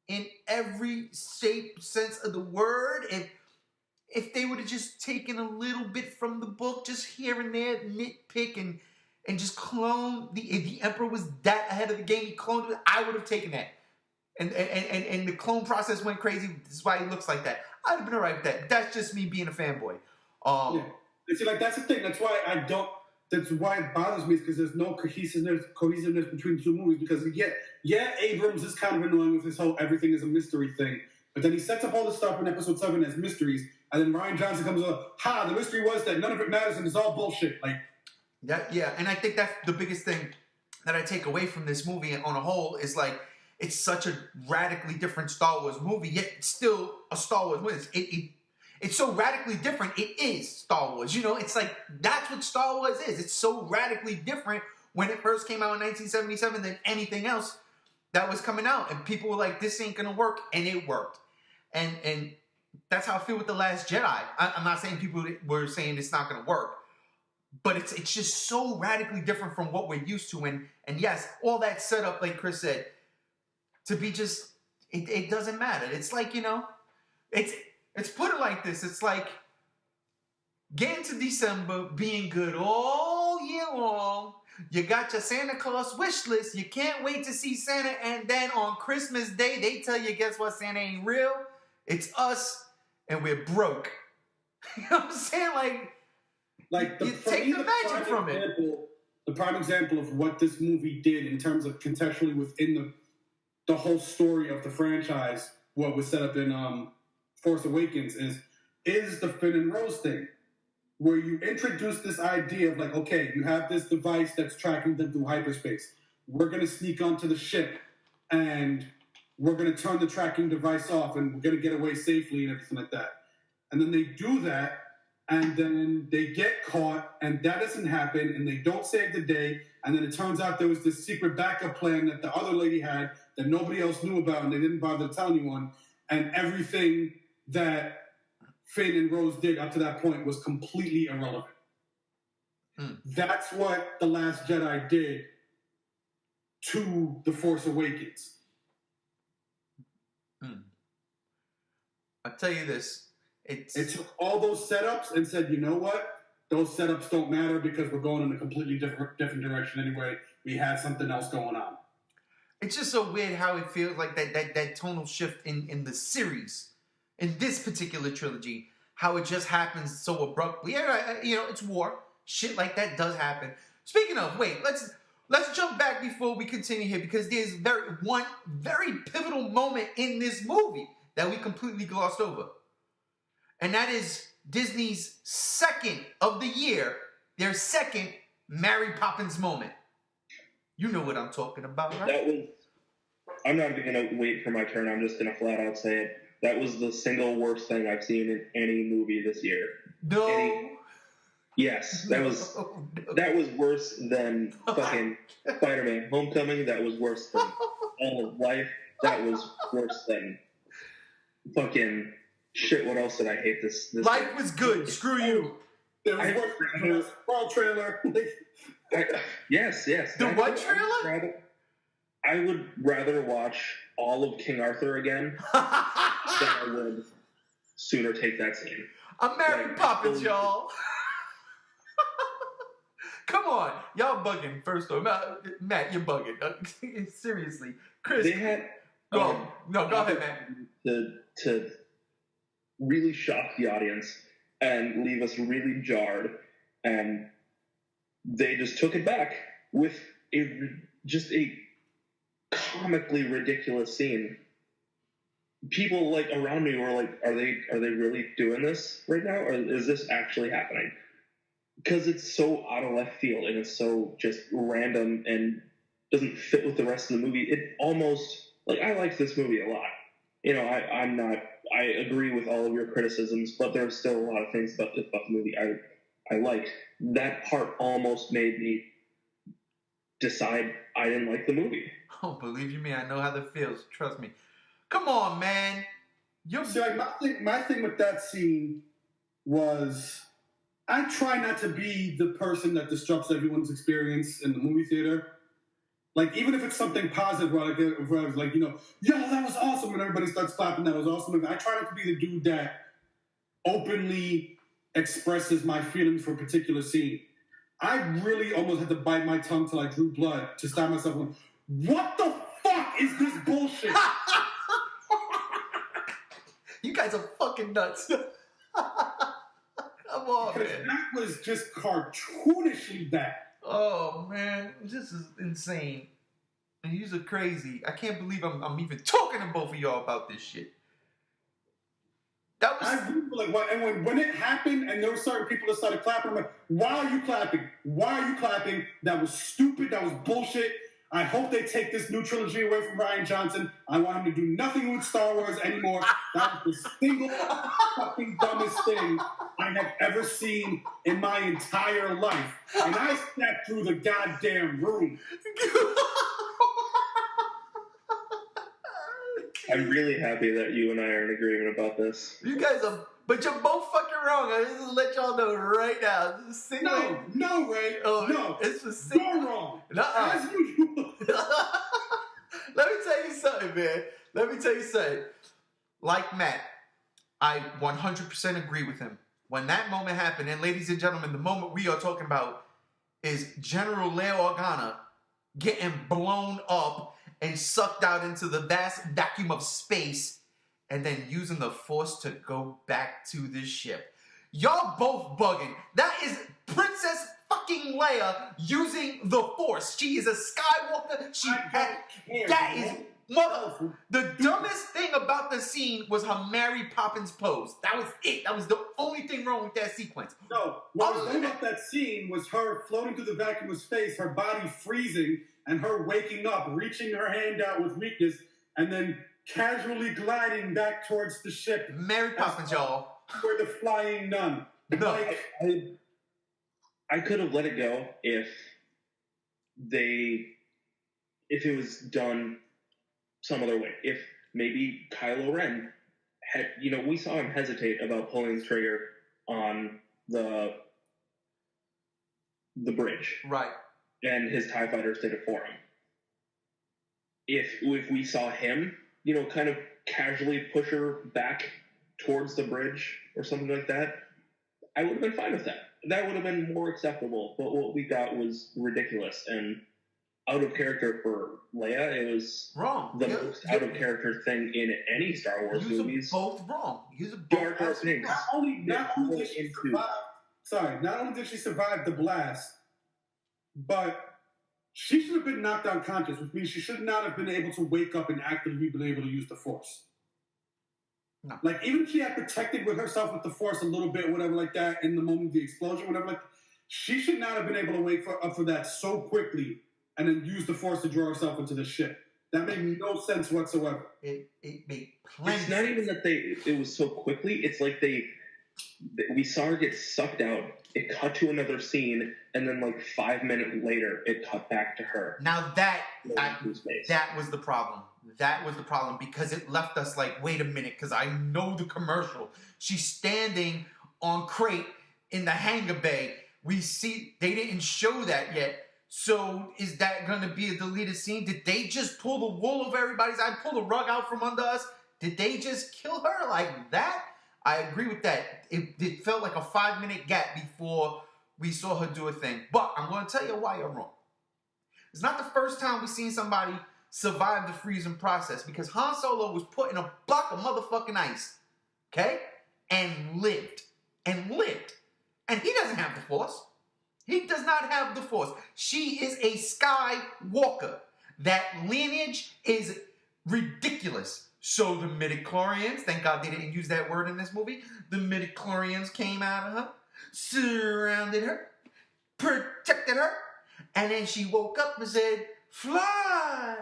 in every shape, sense of the word. If they would have just taken a little bit from the book, just here and there, nitpick and just clone if the Emperor was that ahead of the game, he cloned it, I would have taken that. And the clone process went crazy. This is why he looks like that. I'd have been alright with that. That's just me being a fanboy. Yeah. And see, like, that's the thing. That's why I don't. That's why it bothers me, is because there's no cohesiveness between the two movies. Because Abrams is kind of annoying with this whole everything is a mystery thing. But then he sets up all this stuff in Episode 7 as mysteries, and then Rian Johnson comes up, the mystery was that none of it matters and it's all bullshit. Like that, yeah. And I think that's the biggest thing that I take away from this movie on a whole is like, it's such a radically different Star Wars movie, yet it's still a Star Wars movie. It's so radically different, it is Star Wars. You know, it's like, that's what Star Wars is. It's so radically different when it first came out in 1977 than anything else that was coming out. And people were like, this ain't gonna work, and it worked. And that's how I feel with The Last Jedi. I'm not saying people were saying it's not gonna work, but it's just so radically different from what we're used to. And yes, all that setup, like Chris said, to be just, it doesn't matter. It's like, you know, it's put it like this. It's like getting to December, being good all year long. You got your Santa Claus wish list. You can't wait to see Santa. And then on Christmas Day, they tell you, guess what? Santa ain't real. It's us, and we're broke. You know what I'm saying? Like you take the magic from it. The prime example of what this movie did in terms of contextually within the whole story of the franchise, what was set up in Force Awakens, is the Finn and Rose thing, where you introduce this idea of like, okay, you have this device that's tracking them through hyperspace. We're going to sneak onto the ship, and we're going to turn the tracking device off, and we're going to get away safely and everything like that. And then they do that, and then they get caught, and that doesn't happen, and they don't save the day, and then it turns out there was this secret backup plan that the other lady had that nobody else knew about, and they didn't bother to tell anyone, and everything that Finn and Rose did up to that point was completely irrelevant. That's what The Last Jedi did to The Force Awakens. I'll tell you this. It took all those setups and said, you know what? Those setups don't matter because we're going in a completely different direction anyway. We had something else going on. It's just so weird how it feels like that tonal shift in the series, in this particular trilogy, how it just happens so abruptly. Yeah, you know, it's war. Shit like that does happen. Speaking of, wait, let's jump back before we continue here, because there's one very pivotal moment in this movie that we completely glossed over. And that is Disney's second of the year, their second Mary Poppins moment. You know what I'm talking about, right? I'm not even going to wait for my turn. I'm just going to flat out say it. That was the single worst thing I've seen in any movie this year. No. Yes, that was worse than fucking Spider-Man Homecoming. That was worse than All of Life. That was worse than fucking shit. What else did I hate this Life was good. Screw you. There was one World trailer. Yes. The what trailer? I would rather watch all of King Arthur again than I would sooner take that scene. I'm Mary Poppins, y'all. Come on. Y'all bugging, first of all. Matt, you're bugging. Seriously. Chris. They had... go ahead, Matt. To really shock the audience and leave us really jarred. And they just took it back with just a comically ridiculous scene. People like around me were like, are they really doing this right now, or is this actually happening? Because it's so out of left field and it's so just random and doesn't fit with the rest of the movie. It almost, like, I liked this movie a lot. You know, I agree with all of your criticisms, but there's still a lot of things about the movie I liked. That part almost made me decide I didn't like the movie. Oh, believe you me, I know how that feels. Trust me. Come on, man. See, like my thing with that scene was I try not to be the person that disrupts everyone's experience in the movie theater. Like, even if it's something positive, where I was like, yo, that was awesome, and everybody starts clapping, that was awesome. I try not to be the dude that openly expresses my feelings for a particular scene. I really almost had to bite my tongue till I drew blood to stop myself going, what the fuck is this bullshit? You guys are fucking nuts. Come on, Because man. that was just cartoonishly bad. Oh, man. This is insane. And you are crazy. I can't believe I'm even talking to both of y'all about this shit. That was... I really like, and when it happened and there were certain people that started clapping, I'm like, why are you clapping? Why are you clapping? That was stupid. That was bullshit. I hope they take this new trilogy away from Rian Johnson. I want him to do nothing with Star Wars anymore. That was the single fucking dumbest thing I have ever seen in my entire life. And I sat through the goddamn room. I'm really happy that you and I are in agreement about this. You guys are... But you're both fucking wrong. I just let y'all know right now. No, Ray. Oh, no. It's for You're wrong. As usual. Let me tell you something, man. Let me tell you something. Like Matt, I 100% agree with him. When that moment happened, and ladies and gentlemen, the moment we are talking about is General Leia Organa getting blown up and sucked out into the vast vacuum of space and then using the Force to go back to the ship. Y'all both bugging. That is Princess fucking Leia using the Force. She is a Skywalker. That is mother. The dumbest thing about the scene was her Mary Poppins pose. That was it. That was the only thing wrong with that sequence. No, what was wrong about that scene was her floating through the vacuum of space, her body freezing, and her waking up, reaching her hand out with weakness, and then casually gliding back towards the ship. Mary Poppins, y'all. Where the flying nun. No. Like, I could have let it go if it was done some other way. If maybe Kylo Ren had, we saw him hesitate about pulling the trigger on the bridge. Right. And his TIE fighters did it for him. If we saw him, kind of casually push her back towards the bridge or something like that, I would have been fine with that. That would have been more acceptable. But what we got was ridiculous and out of character for Leia. It was wrong. The most out of character thing in any Star Wars movies. Both wrong. Not only did she survive the blast, but she should have been knocked unconscious, which means she should not have been able to wake up and actively been able to use the Force. No. Like, even if she had protected with herself with the Force a little bit, whatever like that, in the moment of the explosion, whatever like that, she should not have been able to wake up for that so quickly and then use the Force to draw herself into the ship. That made no sense whatsoever. It made plenty. It's not even that it was so quickly. It's like we saw her get sucked out. It cut to another scene, and then 5 minutes later, it cut back to her. Now that was the problem. That was the problem because it left us like, wait a minute, because I know the commercial. She's standing on crate in the hangar bay. We see they didn't show that yet. So is that going to be a deleted scene? Did they just pull the wool over everybody's eyes, pull the rug out from under us? Did they just kill her like that? I agree with that. It felt like a 5-minute gap before we saw her do a thing. But I'm going to tell you why you're wrong. It's not the first time we've seen somebody survive the freezing process because Han Solo was put in a block of motherfucking ice, okay? And lived. And he doesn't have the Force. He does not have the Force. She is a Skywalker. That lineage is ridiculous. So the midichlorians, thank God they didn't use that word in this movie, the midichlorians came out of her, surrounded her, protected her, and then she woke up and said, fly.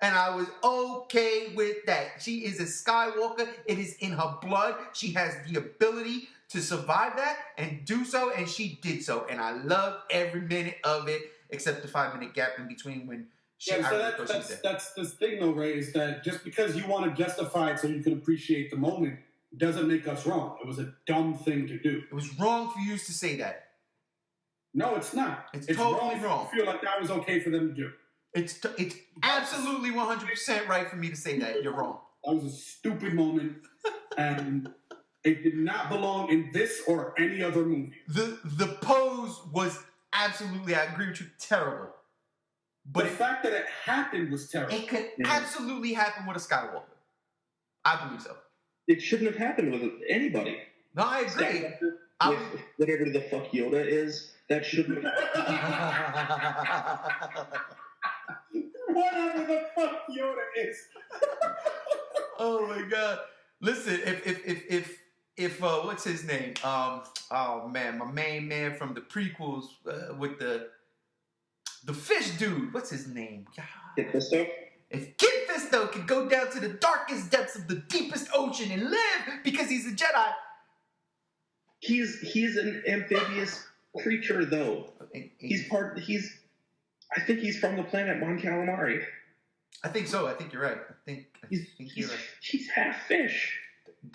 And I was okay with that. She is a Skywalker. It is in her blood. She has the ability to survive that and do so, and she did so. And I loved every minute of it, except the 5-minute gap in between when Yeah, so that's the thing, though, Ray, is that just because you want to justify it so you can appreciate the moment doesn't make us wrong. It was a dumb thing to do. It was wrong for you to say that. No, it's not. It's totally wrong. I feel like that was okay for them to do. It's absolutely 100% right for me to say that. You're wrong. That was a stupid moment, and it did not belong in this or any other movie. The pose was absolutely, I agree with you, terrible. But the fact that it happened was terrible. It could absolutely happen with a Skywalker. I believe so. It shouldn't have happened with anybody. No, I agree. Whatever the fuck Yoda is, that shouldn't have Whatever the fuck Yoda is. Oh my god. Listen, if what's his name? Oh man, my main man from the prequels with the fish dude. What's his name? Kit Fisto? If Kit Fisto could go down to the darkest depths of the deepest ocean and live because he's a Jedi. He's an amphibious creature, though. I think he's from the planet Mon Calamari. I think so. I think you're right. I think you're right. He's half fish.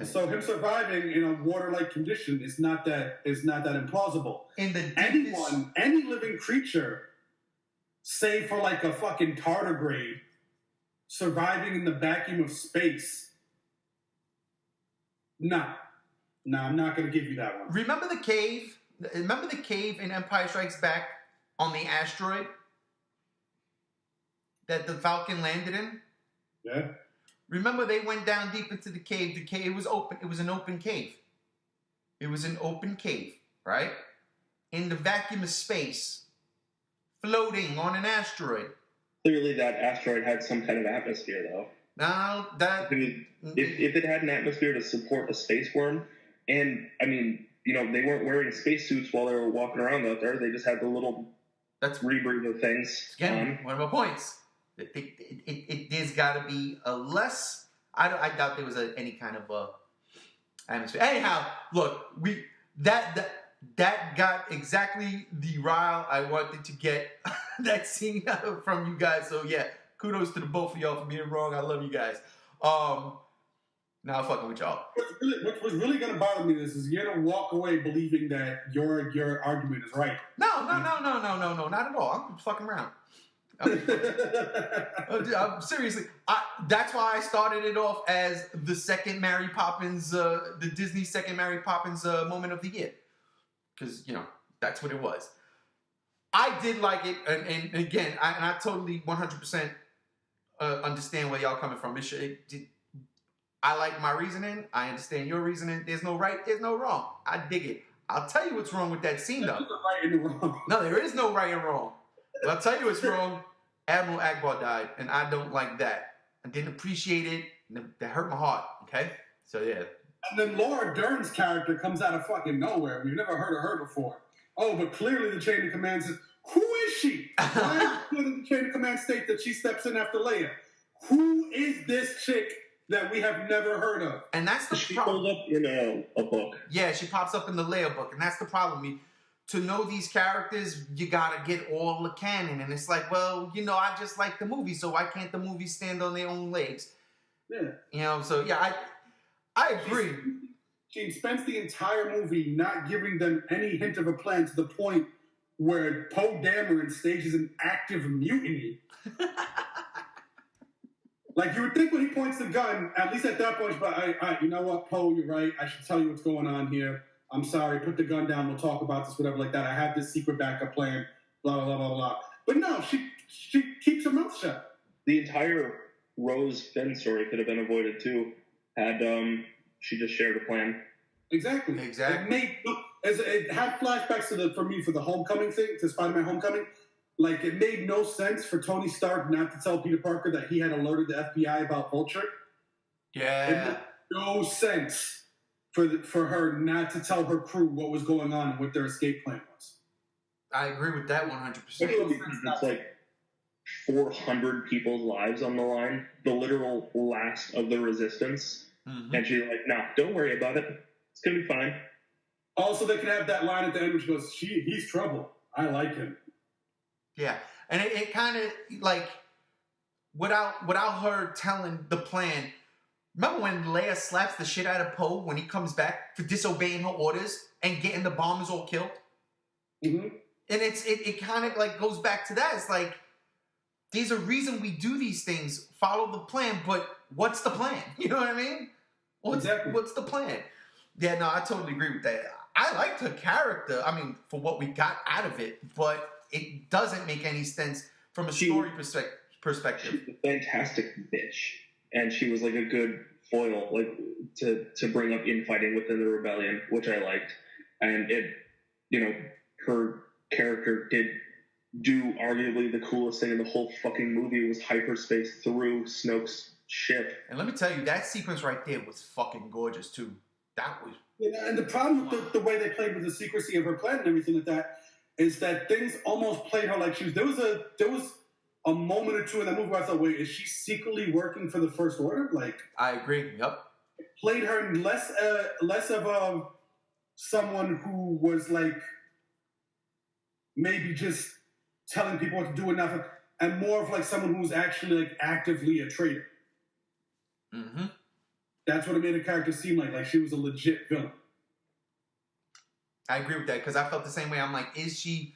So him surviving in a water-like condition is not that implausible. Any living creature, save for like a fucking tardigrade, surviving in the vacuum of space. No, I'm not going to give you that one. Remember the cave? Remember the cave in Empire Strikes Back on the asteroid that the Falcon landed in? Yeah. Remember they went down deep into the cave. The cave was open. It was an open cave. It was an open cave, right? In the vacuum of space, floating on an asteroid. Clearly that asteroid had some kind of atmosphere, though. No, that... If it had an atmosphere to support a space worm, and, I mean, you know, they weren't wearing spacesuits while they were walking around out there. They just had the little rebreather things. Again, one of my points. There's got to be a less... I doubt there was any kind of atmosphere. Anyhow, look, that got exactly the rile I wanted to get that scene from you guys. So, yeah, kudos to the both of y'all for being wrong. I love you guys. Now I'm fucking with y'all. What's really going to bother me is you're going to walk away believing that your argument is right. No, not at all. I'm fucking around. Seriously, that's why I started it off as the second Mary Poppins, the Disney second Mary Poppins moment of the year. Because, you know, that's what it was. I did like it, and again, I totally 100% understand where y'all coming from. I like my reasoning. I understand your reasoning. There's no right, there's no wrong. I dig it. I'll tell you what's wrong with that scene, though. Right and wrong. No, there is no right and wrong. But I'll tell you what's wrong. Admiral Akbar died, and I don't like that. I didn't appreciate it. That hurt my heart, okay? So, yeah. And then Laura Dern's character comes out of fucking nowhere. We've never heard of her before. Oh, but clearly the chain of command says, who is she? Why does the chain of command state that she steps in after Leia? Who is this chick that we have never heard of? And that's the problem. She problem. popped up in a book. Yeah, she pops up in the Leia book, and that's the problem. To know these characters, you gotta get all the canon. And it's like, well, you know, I just like the movie, so why can't the movie stand on their own legs? Yeah. You know, so yeah, I agree. She spends the entire movie not giving them any hint of a plan to the point where Poe Dameron stages an active mutiny. Like, you would think when he points the gun, at least at that point, but you know what, Poe, you're right. I should tell you what's going on here. I'm sorry, put the gun down, we'll talk about this, whatever like that. I have this secret backup plan, blah, blah, blah, blah, blah. But no, she keeps her mouth shut. The entire Rose Finn story could have been avoided, too, had she just shared a plan. Exactly. It had flashbacks for the Homecoming thing, to Spider-Man Homecoming. Like, it made no sense for Tony Stark not to tell Peter Parker that he had alerted the FBI about Vulture. Yeah. It made no sense for her not to tell her crew what was going on and what their escape plan was. I agree with that 100%. It's like 400 people's lives on the line, the literal last of the resistance. Mm-hmm. And she's like, nah, don't worry about it. It's going to be fine. Also, they can have that line at the end which goes, he's trouble. I like him. Yeah. And it kind of, like, without her telling the plan. Remember when Leia slaps the shit out of Poe when he comes back for disobeying her orders and getting the bombers all killed? Mm-hmm. And it kind of like goes back to that. It's like there's a reason we do these things, follow the plan, but what's the plan? You know what I mean? Exactly. What's the plan? Yeah, no, I totally agree with that. I liked her character, I mean, for what we got out of it, but it doesn't make any sense from a story perspective. She's a fantastic bitch. And she was like a good foil, like to bring up infighting within the rebellion, which I liked. And it, her character did do arguably the coolest thing in the whole fucking movie was hyperspace through Snoke's ship. And let me tell you, that sequence right there was fucking gorgeous too. That was. Yeah, and the problem with the way they played with the secrecy of her plan and everything like that is that things almost played her like she was. There was a moment or two in that movie where I thought, wait, is she secretly working for the First Order? Like, I agree. Yep. Played her less of someone who was like maybe just telling people what to do and nothing, and more of like someone who was actually like actively a traitor. Mm-hmm. That's what it made the character seem like she was a legit villain. I agree with that because I felt the same way. I'm like, is she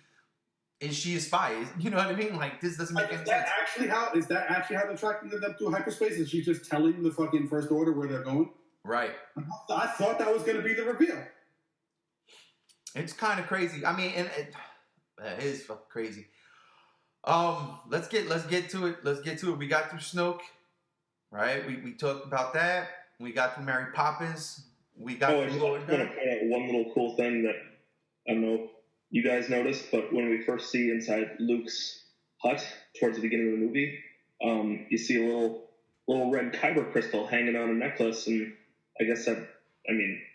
a spy? You know what I mean? Like, this doesn't make any sense. Is that actually how they're tracking them through hyperspace? Is she just telling the fucking First Order where they're going? Right. I thought that was going to be the reveal. It's kind of crazy. I mean, and it is fucking crazy. Let's get to it. Let's get to it. We got through Snoke, right? We talked about that. We got through Mary Poppins. We got. I just want to point out one little cool thing that I don't know if you guys noticed, but when we first see inside Luke's hut towards the beginning of the movie, you see a little red kyber crystal hanging on a necklace, and I guess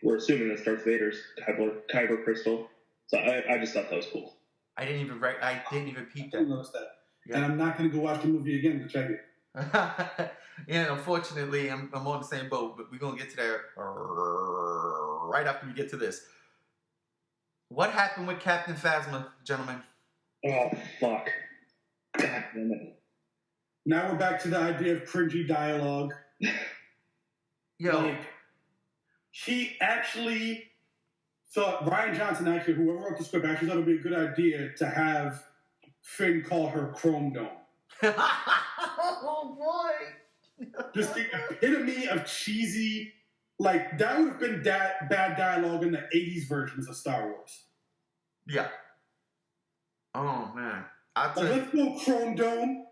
we're assuming that's Darth Vader's kyber crystal. So I just thought that was cool. I didn't even peep that. I didn't notice that. Yeah. And I'm not going to go watch the movie again to check it. Yeah, unfortunately, I'm on the same boat, but we're going to get to that right after we get to this. What happened with Captain Phasma, gentlemen? Oh, fuck. God damn it. Now we're back to the idea of cringy dialogue. Yo. He actually thought, Ryan Johnson whoever wrote the script, actually thought it would be a good idea to have Finn call her Chrome Dome. Oh, boy. Just the epitome of cheesy, that would have been bad dialogue in the 80s versions of Star Wars. Yeah. Oh, man. Let's go Chrome Dome.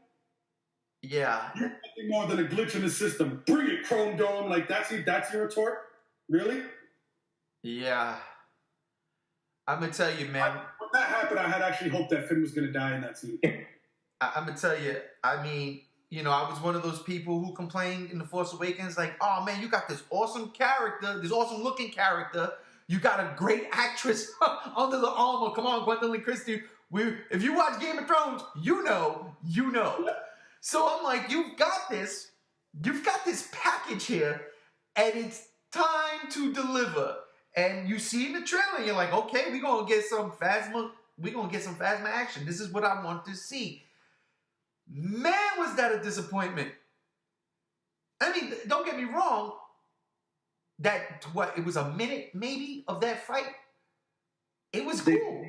Yeah. You're nothing more than a glitch in the system. Bring it, Chrome Dome. That's your retort? Really? Yeah. I'm going to tell you, man. When that happened, I had actually hoped that Finn was going to die in that scene. I'm going to tell you, I mean, I was one of those people who complained in The Force Awakens, like, oh, man, you got this awesome character, this awesome-looking character. You got a great actress under the armor. Come on, Gwendolyn Christie. If you watch Game of Thrones, you know. So I'm like, you've got this package here, and it's time to deliver. And you see in the trailer, you're like, okay, we're gonna get some Phasma action. This is what I want to see. Man, was that a disappointment. I mean, don't get me wrong. It was a minute maybe of that fight. It was cool.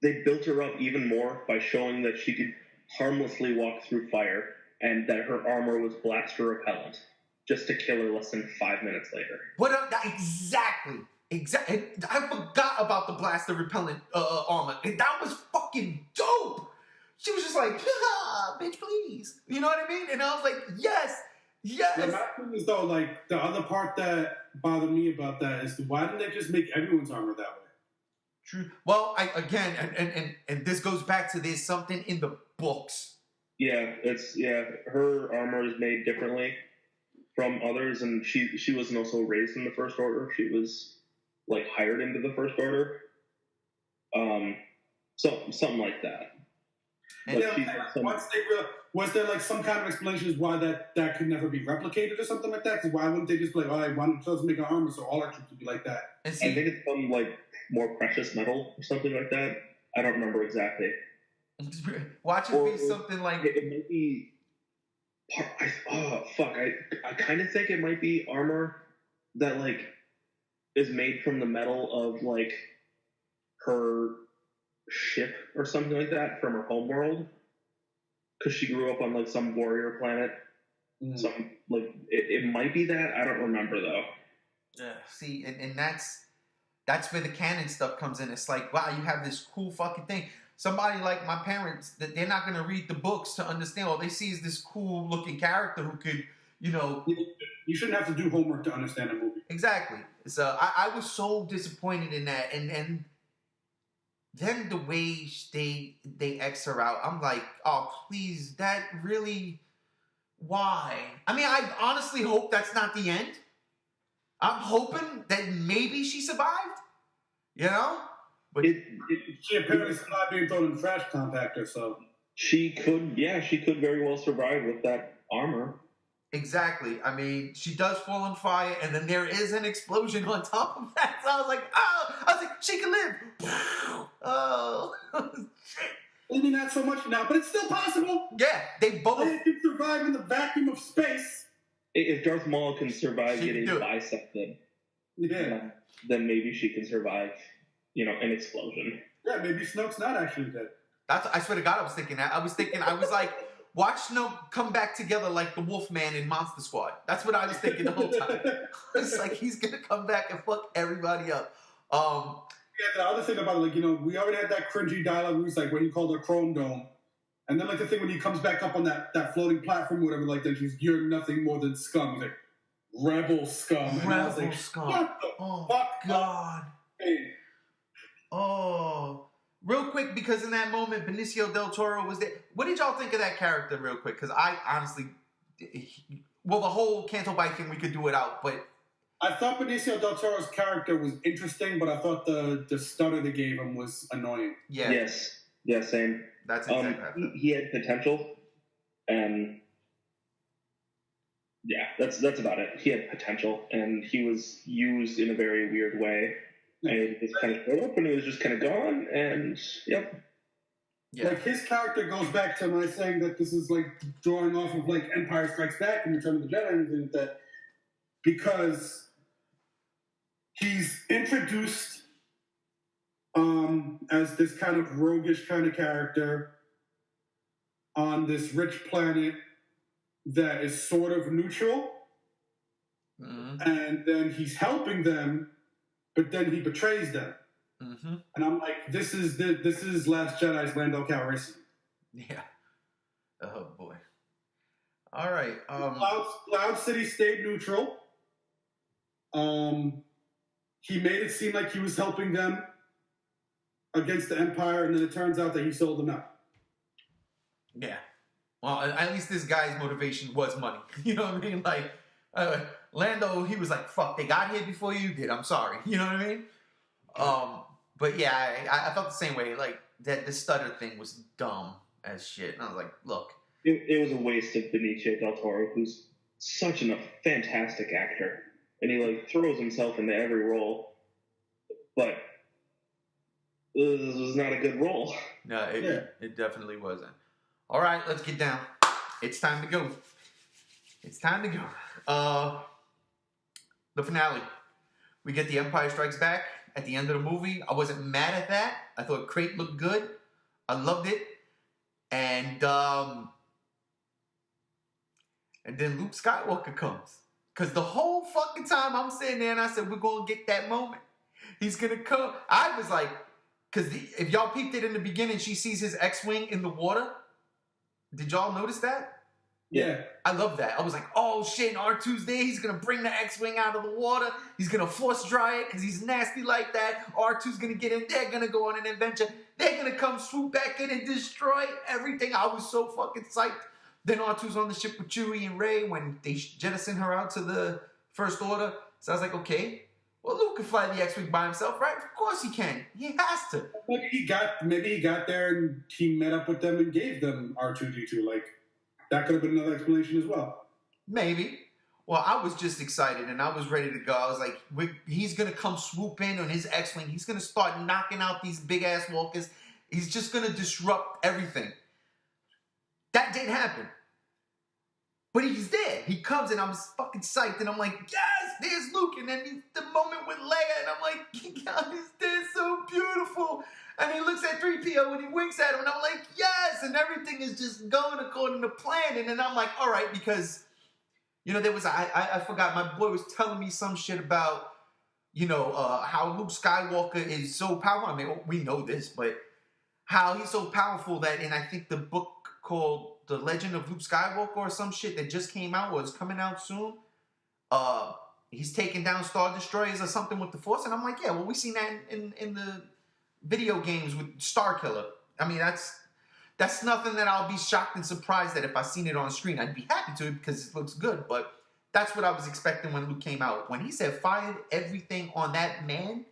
They built her up even more by showing that she could harmlessly walk through fire and that her armor was blaster repellent, just to kill her less than 5 minutes later. Exactly. I forgot about the blaster repellent armor. And that was fucking dope. She was just like, bitch, please. You know what I mean? And I was like, yes. Yeah, my thing is, though, the other part that bothered me about that is why didn't they just make everyone's armor that way? True. Well, and this goes back to there's something in the books. Yeah, her armor is made differently from others, and she wasn't also raised in the First Order. She was hired into the First Order. Something like that. And was there some kind of explanation as why that could never be replicated or something like that? Because why wouldn't they just be like, all right, why don't you make an armor so all our troops would be like that? I think it's some more precious metal or something like that. I don't remember exactly. Watch it be something like it might be Oh fuck! I kind of think it might be armor that like is made from the metal of like her ship or something like that from her homeworld, because she grew up on like some warrior planet. Some like it might be that. I don't remember though. Yeah. See, and that's where the canon stuff comes in. It's like, wow, you have this cool fucking thing. Somebody like my parents, that they're not going to read the books to understand. All they see is this cool looking character who could, you know. You shouldn't have to do homework to understand a movie. Exactly. So I was so disappointed in that, and then the way they X her out, I'm like, oh please, that really, why? I mean, I honestly hope that's not the end. I'm hoping that maybe she survived, you know? But she apparently survived being thrown in the trash compactor, so she could very well survive with that armor. exactly. I mean, she does fall on fire, and then there is an explosion on top of that. So I was like, oh, she can live. Oh, shit. Maybe not so much now, but it's still possible. Yeah, they both can survive in the vacuum of space. If Darth Maul can survive getting bisected, then maybe she can survive, an explosion. Yeah, maybe Snoke's not actually dead. I swear to God, I was thinking that. I was like, watch Snoke come back together like the Wolfman in Monster Squad. That's what I was thinking the whole time. It's like he's gonna come back and fuck everybody up. Yeah, the other thing about it, like, we already had that cringy dialogue where he's like, when he called her Chrome Dome. And then, like, the thing when he comes back up on that floating platform or whatever, like, that you're nothing more than scum. He's like, rebel scum. And I was like, scum. What the fuck? God. Hey. Oh. Real quick, because in that moment, Benicio del Toro was there. What did y'all think of that character, real quick? Because I honestly... Well, the whole Canto Bight thing, we could do it out, but... I thought Benicio del Toro's character was interesting, but I thought the stutter they gave him was annoying. Yeah. Yes. Yeah, same. That's exactly he had potential, and yeah, that's about it. He had potential, and he was used in a very weird way. And he kind of showed up, and he was just kind of gone, and yep. Yeah. Like, his character goes back to my saying that this is, like, drawing off of, like, Empire Strikes Back and Return of the Jedi and everything like that, because he's introduced as this kind of roguish kind of character on this rich planet that is sort of neutral. Mm-hmm. And then he's helping them, but then he betrays them. Mm-hmm. And I'm like, this is Last Jedi's Lando Calrissian. Yeah. Oh boy. All right. Cloud City stayed neutral. He made it seem like he was helping them against the Empire, and then it turns out that he sold them out. Yeah. Well, at least this guy's motivation was money. You know what I mean? Like, Lando, he was like, fuck, they got here before you did. I'm sorry. You know what I mean? But yeah, I felt the same way. Like, that the stutter thing was dumb as shit. And I was like, look. It was a waste of Benicio del Toro, who's such a fantastic actor. And he, like, throws himself into every role. But this was not a good role. No, it definitely wasn't. All right, let's get down. It's time to go. It's time to go. The finale. We get The Empire Strikes Back at the end of the movie. I wasn't mad at that. I thought Crate looked good. I loved it. And then Luke Skywalker comes. Because the whole fucking time I'm sitting there and I said, we're going to get that moment. He's going to come. I was like, because if y'all peeped it in the beginning, she sees his X-Wing in the water. Did y'all notice that? Yeah. I love that. I was like, oh shit, R2's there. He's going to bring the X-Wing out of the water. He's going to force dry it because he's nasty like that. R2's going to get in. They're going to go on an adventure. They're going to come swoop back in and destroy everything. I was so fucking psyched. Then R2's on the ship with Chewie and Rey when they jettison her out to the First Order. So I was like, okay, well, Luke can fly the X-Wing by himself, right? Of course he can. He has to. Maybe he got there and he met up with them and gave them R2-D2. Like, that could have been another explanation as well. Maybe. Well, I was just excited and I was ready to go. I was like, he's going to come swoop in on his X-Wing. He's going to start knocking out these big-ass walkers. He's just going to disrupt everything. That didn't happen. But he's there. He comes and I'm fucking psyched. And I'm like, yes, there's Luke. And then the moment with Leia. And I'm like, God, they're so beautiful. And he looks at 3PO and he winks at him. And I'm like, yes. And everything is just going according to plan. And then I'm like, all right, because, there was, I forgot, my boy was telling me some shit about, how Luke Skywalker is so powerful. I mean, we know this, but how he's so powerful that, and I think the book called The Legend of Luke Skywalker or some shit that just came out or is coming out soon, he's taking down Star Destroyers or something with the Force. And I'm like, yeah, well, we seen that in the video games with Star Killer. I mean, that's nothing that I'll be shocked and surprised at if I seen it on screen. I'd be happy to because it looks good, but that's what I was expecting when Luke came out. When he said fired everything on that man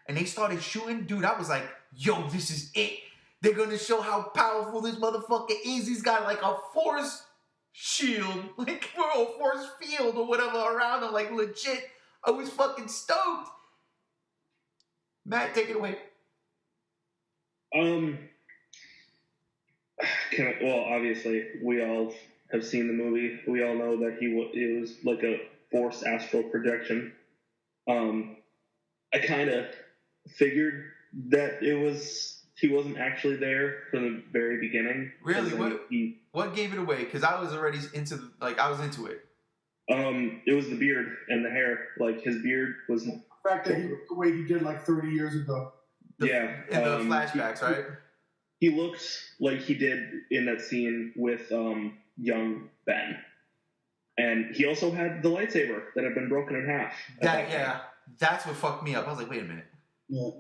and they started shooting, dude, I was like, yo, this is it. They're going to show how powerful this motherfucker is. He's got like a force shield, like, or a force field or whatever around him, like legit. I was fucking stoked. Matt, take it away. Well, obviously, we all have seen the movie. We all know that it was like a forced astral projection. I kind of figured that he wasn't actually there from the very beginning. Really? What gave it away? Because I was already I was into it. It was the beard and the hair. Like, his beard was... The fact that he looked the way he did like 30 years ago. In the flashbacks, right? He looked like he did in that scene with young Ben. And he also had the lightsaber that had been broken in half. That's what fucked me up. I was like, wait a minute. Yeah.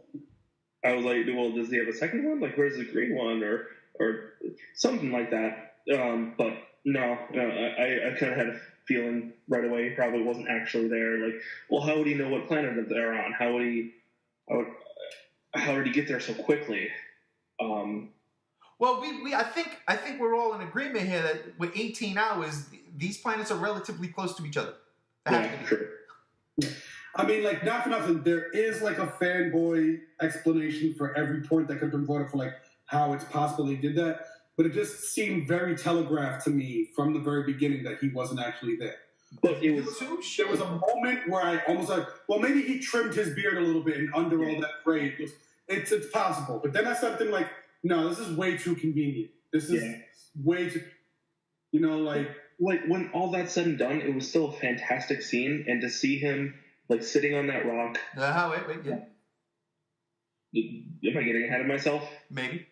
I was like, well, does he have a second one? Like, where's the green one? Or something like that. But no, I kind of had a feeling right away he probably wasn't actually there. Like, well, how would he know what planet they're on? How did he get there so quickly? Well, I think we're all in agreement here that with 18 hours, these planets are relatively close to each other. Yeah, true. I mean, like, not for nothing, there is like a fanboy explanation for every point that could have been brought up for like how it's possible they did that, but it just seemed very telegraphed to me from the very beginning that he wasn't actually there. But there was a moment where I almost like, well, maybe he trimmed his beard a little bit and under all that gray, it's possible. But then I started thinking like, no, this is way too convenient. This is way too, like when all that's said and done, it was still a fantastic scene, and to see him like sitting on that rock. Wait, yeah. Am I getting ahead of myself? Maybe.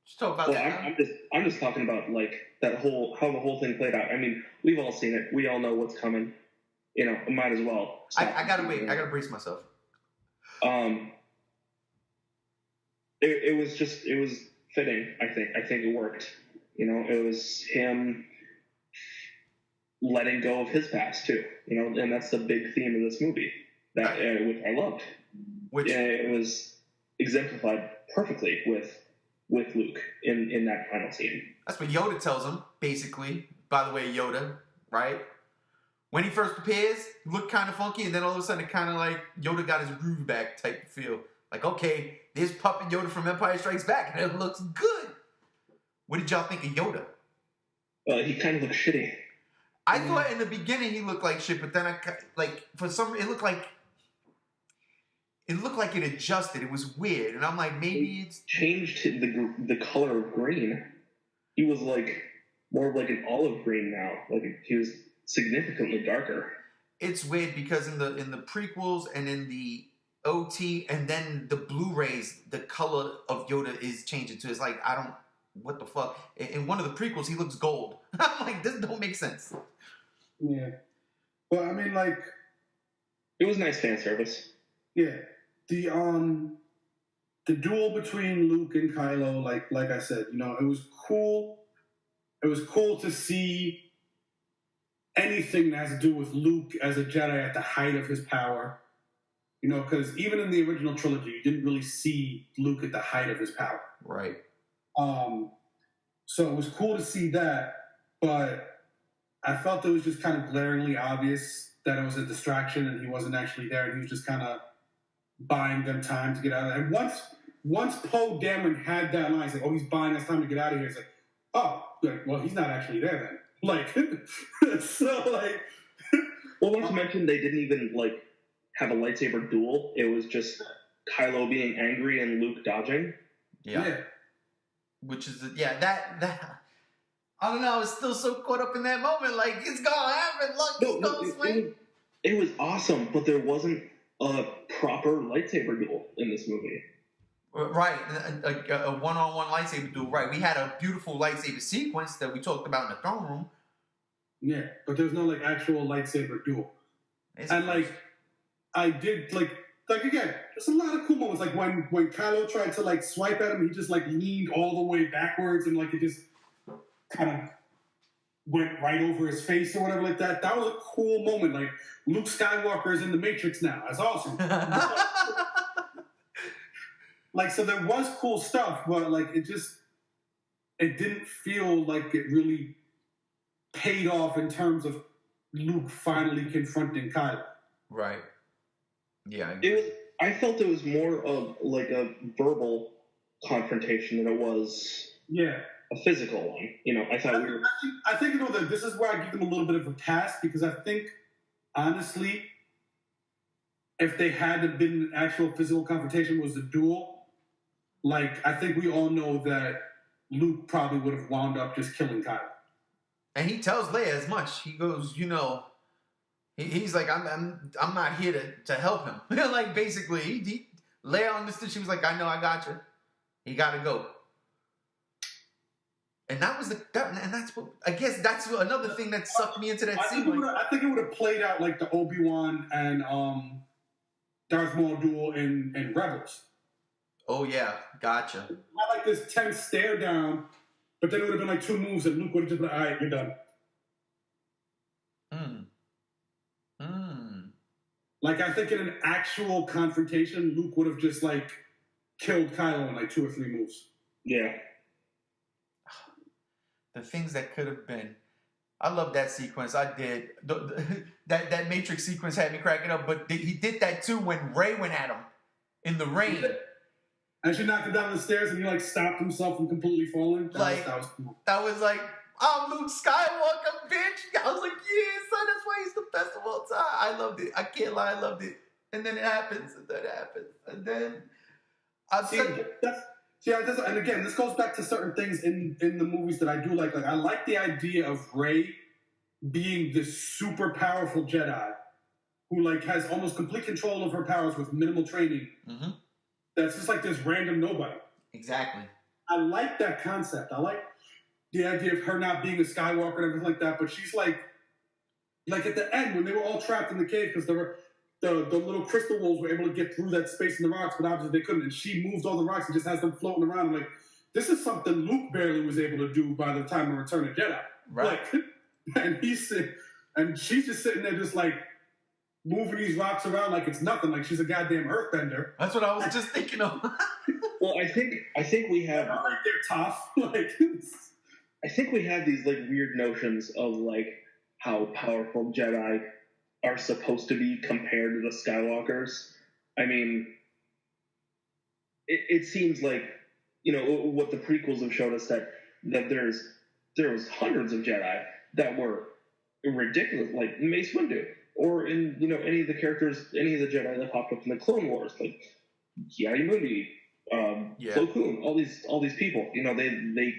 Just talk about that. I'm just talking about like how the whole thing played out. I mean, we've all seen it. We all know what's coming. Might as well. I gotta wait. I gotta brace myself. It was fitting. I think it worked. It was him letting go of his past too. And that's the big theme of this movie that which I loved. It was exemplified perfectly with Luke in that final scene. That's what Yoda tells him, basically. By the way, Yoda, right? When he first appears, he looked kind of funky, and then all of a sudden, it kind of like Yoda got his groove back type feel. Like, okay, there's Puppet Yoda from Empire Strikes Back, and it looks good. What did y'all think of Yoda? He kind of looked shitty. I thought in the beginning he looked like shit, but then it looked like it adjusted. It was weird, and I'm like, maybe it's changed the color of green. He was like more of like an olive green now. Like he was significantly darker. It's weird because in the prequels and in the OT and then the Blu-rays, the color of Yoda is changing to. It's like what the fuck? In one of the prequels, he looks gold. I'm like, this don't make sense. Yeah, but I mean, like, it was nice fan service. Yeah, the duel between Luke and Kylo, like I said, it was cool. It was cool to see anything that has to do with Luke as a Jedi at the height of his power. Because even in the original trilogy, you didn't really see Luke at the height of his power. Right. So it was cool to see that, but I felt it was just kind of glaringly obvious that it was a distraction and he wasn't actually there, and he was just kind of buying them time to get out of there. And once Poe Dameron had that line, he's like, oh, he's buying us time to get out of here. It's like, oh, good. Well, he's not actually there then. Like, so like. Well, not to mention they didn't even like have a lightsaber duel. It was just Kylo being angry and Luke dodging. Yeah. Which is that. I don't know. I was still so caught up in that moment. Like, it's gonna happen. Look, he's gonna swing. It was awesome, but there wasn't a proper lightsaber duel in this movie. Right, a one-on-one lightsaber duel. Right, we had a beautiful lightsaber sequence that we talked about in the throne room. Yeah, but there's no like actual lightsaber duel. And like, I did like again, there's a lot of cool moments. Like when Kylo tried to like swipe at him, he just like leaned all the way backwards and like it just kind of went right over his face or whatever like that. That was a cool moment. Like Luke Skywalker is in the Matrix now. That's awesome. Like, so there was cool stuff, but like it didn't feel like it really paid off in terms of Luke finally confronting Kylo. Right. Yeah. I felt it was more of like a verbal confrontation than it was a physical one. You know, I think that this is where I give them a little bit of a pass because I think honestly, if they had been an actual physical confrontation, was a duel. Like, I think we all know that Luke probably would have wound up just killing Kylo. And he tells Leia as much. He goes, you know, he's like, I'm not here to help him. Like, basically, Leia understood. She was like, I know, I got you. You got to go. And that was and that's what, I guess that's another thing that sucked me into that scene. I think it would have played out like the Obi-Wan and Darth Maul duel in Rebels. Oh, yeah. Gotcha. Not like this tense stare down, but then it would have been like two moves and Luke would have just been like, all right, you're done. Like, I think in an actual confrontation, Luke would have just, like, killed Kylo in, like, 2 or 3 moves. Yeah. The things that could have been. I love that sequence. I did. That Matrix sequence had me cracking up, but he did that, too, when Rey went at him in the rain. Yeah. And she knocked him down the stairs and he, like, stopped himself from completely falling. That was cool. That was like, I'm Luke Skywalker, bitch. I was like, yeah, son, that's why he's the best of all time. I loved it. I can't lie, I loved it. And then it happens, and then it happens. And then and again, this goes back to certain things in the movies that I do like. Like, I like the idea of Rey being this super powerful Jedi who, like, has almost complete control of her powers with minimal training. Mm-hmm. That's just like this random nobody. Exactly. I like that concept. I like the idea of her not being a Skywalker and everything like that, but she's like at the end when they were all trapped in the cave because the little crystal wolves were able to get through that space in the rocks, but obviously they couldn't, and she moves all the rocks and just has them floating around. I'm like, this is something Luke barely was able to do by the time of Return of Jedi. Right. Like, and she's just sitting there just like moving these rocks around like it's nothing, like she's a goddamn earthbender. That's what I was just thinking of. Well, I think we have like they're tough. Like, I think we have these like weird notions of like how powerful Jedi are supposed to be compared to the Skywalkers. I mean, it seems like, you know, what the prequels have showed us that there was hundreds of Jedi that were ridiculous, like Mace Windu, or in, you know, any of the Jedi that popped up in the Clone Wars, like Ki-Adi-Mundi, Plo Koon, all these people. You know, they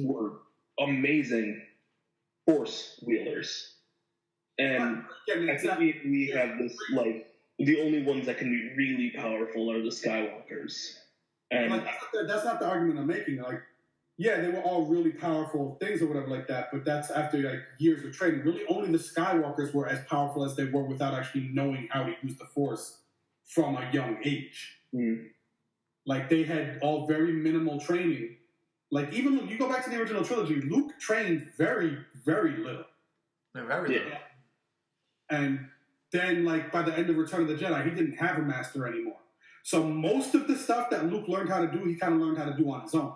were amazing Force wielders. And I think we have this, like, the only ones that can be really powerful are the Skywalkers. And like, that's not the argument I'm making. Like, yeah, they were all really powerful things or whatever like that, but that's after like years of training. Really, only the Skywalkers were as powerful as they were without actually knowing how to use the Force from a young age. Like, they had all very minimal training. Like, even when you go back to the original trilogy, Luke trained very, very little. Very little. And then, like, by the end of Return of the Jedi, he didn't have a master anymore. So most of the stuff that Luke learned how to do, he kind of learned how to do on his own.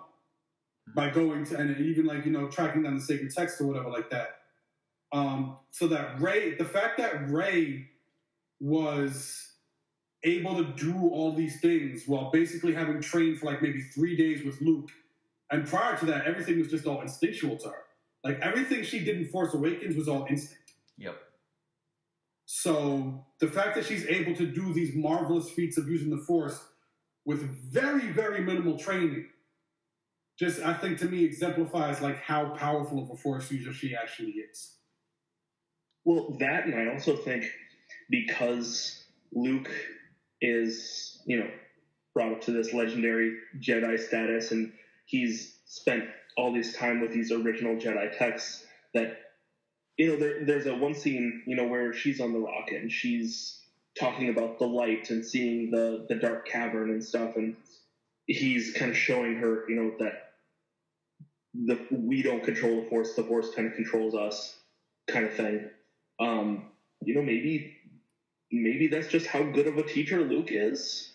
By going to, and even, like, you know, tracking down the sacred text or whatever like that. So that the fact that Rey was able to do all these things while basically having trained for, like, maybe 3 days with Luke. And prior to that, everything was just all instinctual to her. Like, everything she did in Force Awakens was all instinct. Yep. So the fact that she's able to do these marvelous feats of using the Force with very, very minimal training, just, I think, to me, exemplifies, like, how powerful of a Force user she actually is. Well, that, and I also think because Luke is, brought up to this legendary Jedi status, and he's spent all this time with these original Jedi texts, that, there's a one scene, where she's on the rock and she's talking about the light and seeing the dark cavern and stuff, and he's kind of showing her, that we don't control the Force kind of controls us, kind of thing. Maybe that's just how good of a teacher Luke is.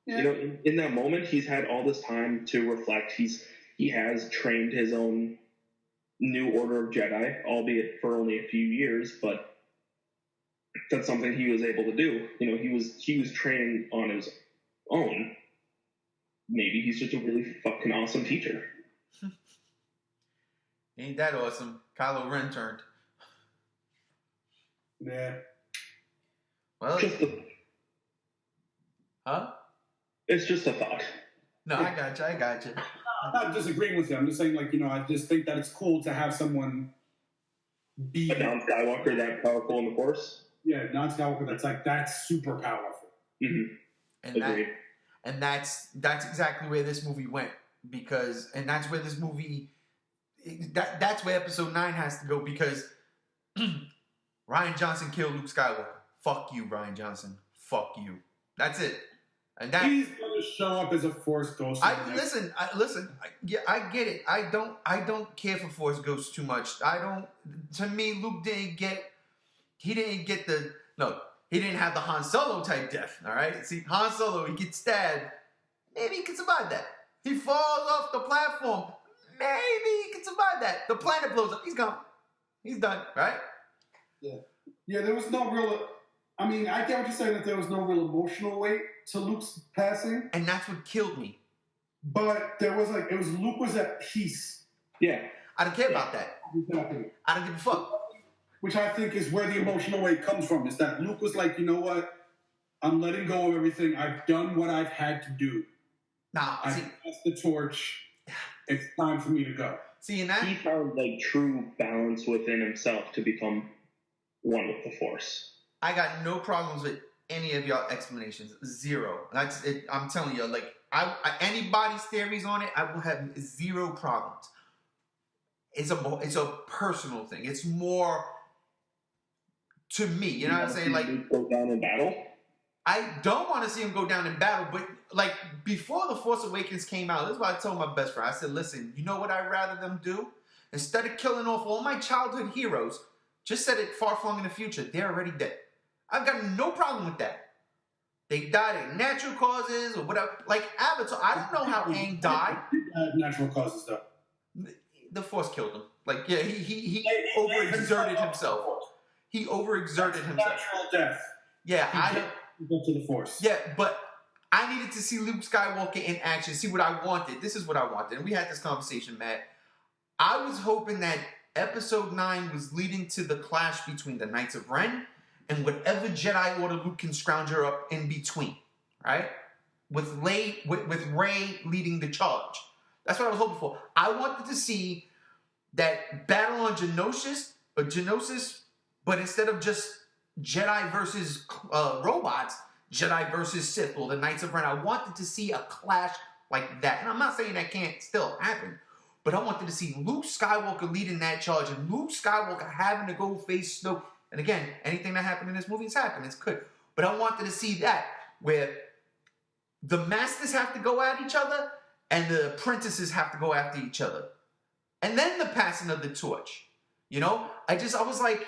Yeah. In that moment, he's had all this time to reflect. He has trained his own new order of Jedi, albeit for only a few years, but that's something he was able to do. He was training on his own. Maybe he's just a really fucking awesome teacher. Ain't that awesome? Kylo Ren turned. Yeah. Well, it's just a thought. No, I got you. I'm not disagreeing with you. I'm just saying, I just think that it's cool to have someone be a non-Skywalker that powerful in the Force. Yeah, non-Skywalker that's super powerful. Mm-hmm. And that's exactly where this movie went, and that's where this movie that's where Episode 9 has to go, because Rian Johnson killed Luke Skywalker. Fuck you, Rian Johnson. Fuck you. That's it. And he's gonna show up as a Force ghost. I get it. I don't care for Force ghosts too much. To me, Luke didn't have the Han Solo type death. All right. See, Han Solo, he gets stabbed. Maybe he can survive that. He falls off the platform. Maybe he can survive that. The planet blows up. He's gone. He's done. Right. Yeah. Yeah. There was no real. I mean, I get what you're saying, that there was no real emotional weight to Luke's passing. And that's what killed me. But there was Luke was at peace. Yeah. I don't care about that. Exactly. I don't give a fuck. Which I think is where the emotional weight comes from, is that Luke was like, you know what? I'm letting go of everything. I've done what I've had to do. I've passed the torch. It's time for me to go. See, and that he found true balance within himself to become one with the Force. I got no problems with any of y'all explanations. Zero. That's it. I'm telling you, anybody's theories on it, I will have zero problems. It's a personal thing. It's more to me. You know what I'm saying? Go down in battle. I don't want to see him go down in battle, but before The Force Awakens came out, this is what I told my best friend. I said, listen, you know what I'd rather them do? Instead of killing off all my childhood heroes, just set it far-flung in the future. They're already dead. I've got no problem with that. They died at natural causes or whatever. Like Avatar, I don't know how Aang died. Natural causes, though. The Force killed him. He overexerted himself. He overexerted himself. Natural death. Yeah, go to the Force. Yeah, but I needed to see Luke Skywalker in action, see what I wanted. This is what I wanted. And we had this conversation, Matt. I was hoping that Episode 9 was leading to the clash between the Knights of Ren and whatever Jedi Order Luke can scrounge her up in between, right? With Rey leading the charge. That's what I was hoping for. I wanted to see that battle on Geonosis, but instead of just Jedi versus robots, Jedi versus Sith, or the Knights of Ren, I wanted to see a clash like that. And I'm not saying that can't still happen, but I wanted to see Luke Skywalker leading that charge and Luke Skywalker having to go face Snoke. And again, anything that happened in this movie has happened. It's good. But I wanted to see that, where the masters have to go at each other and the apprentices have to go after each other. And then the passing of the torch. I was like,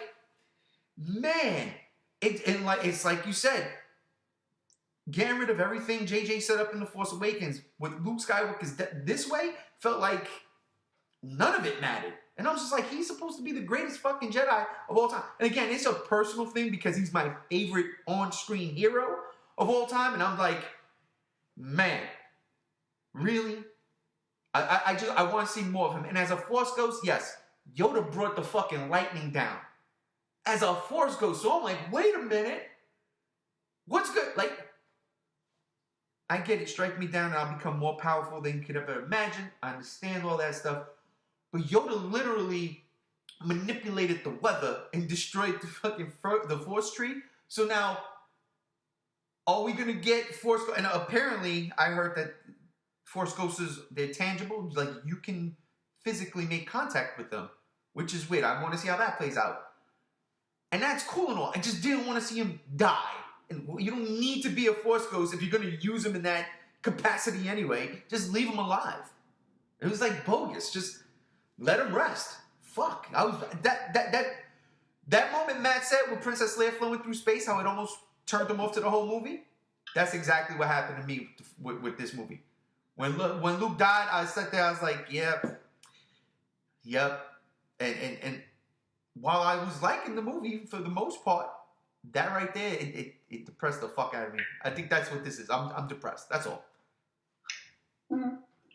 man, it's like you said, getting rid of everything JJ set up in The Force Awakens with Luke Skywalker's this way felt like none of it mattered. And I was just like, he's supposed to be the greatest fucking Jedi of all time. And again, it's a personal thing because he's my favorite on-screen hero of all time. And I'm like, man, really? I want to see more of him. And as a Force ghost, yes, Yoda brought the fucking lightning down as a Force ghost. So I'm like, wait a minute. What's good? Like, I get it. Strike me down and I'll become more powerful than you could ever imagine. I understand all that stuff. But Yoda literally manipulated the weather and destroyed the fucking the Force tree. So now, are we going to get Force Ghosts? And apparently, I heard that Force Ghosts, they're tangible. Like, you can physically make contact with them, which is weird. I want to see how that plays out. And that's cool and all. I just didn't want to see him die. And you don't need to be a Force Ghost if you're going to use him in that capacity anyway. Just leave him alive. It was like bogus. Just let him rest. Fuck. I was that moment Matt said with Princess Leia flowing through space, how it almost turned him off to the whole movie. That's exactly what happened to me with this movie. When Luke died, I sat there. I was like, yep. And while I was liking the movie for the most part, that right there, it depressed the fuck out of me. I think that's what this is. I'm depressed. That's all.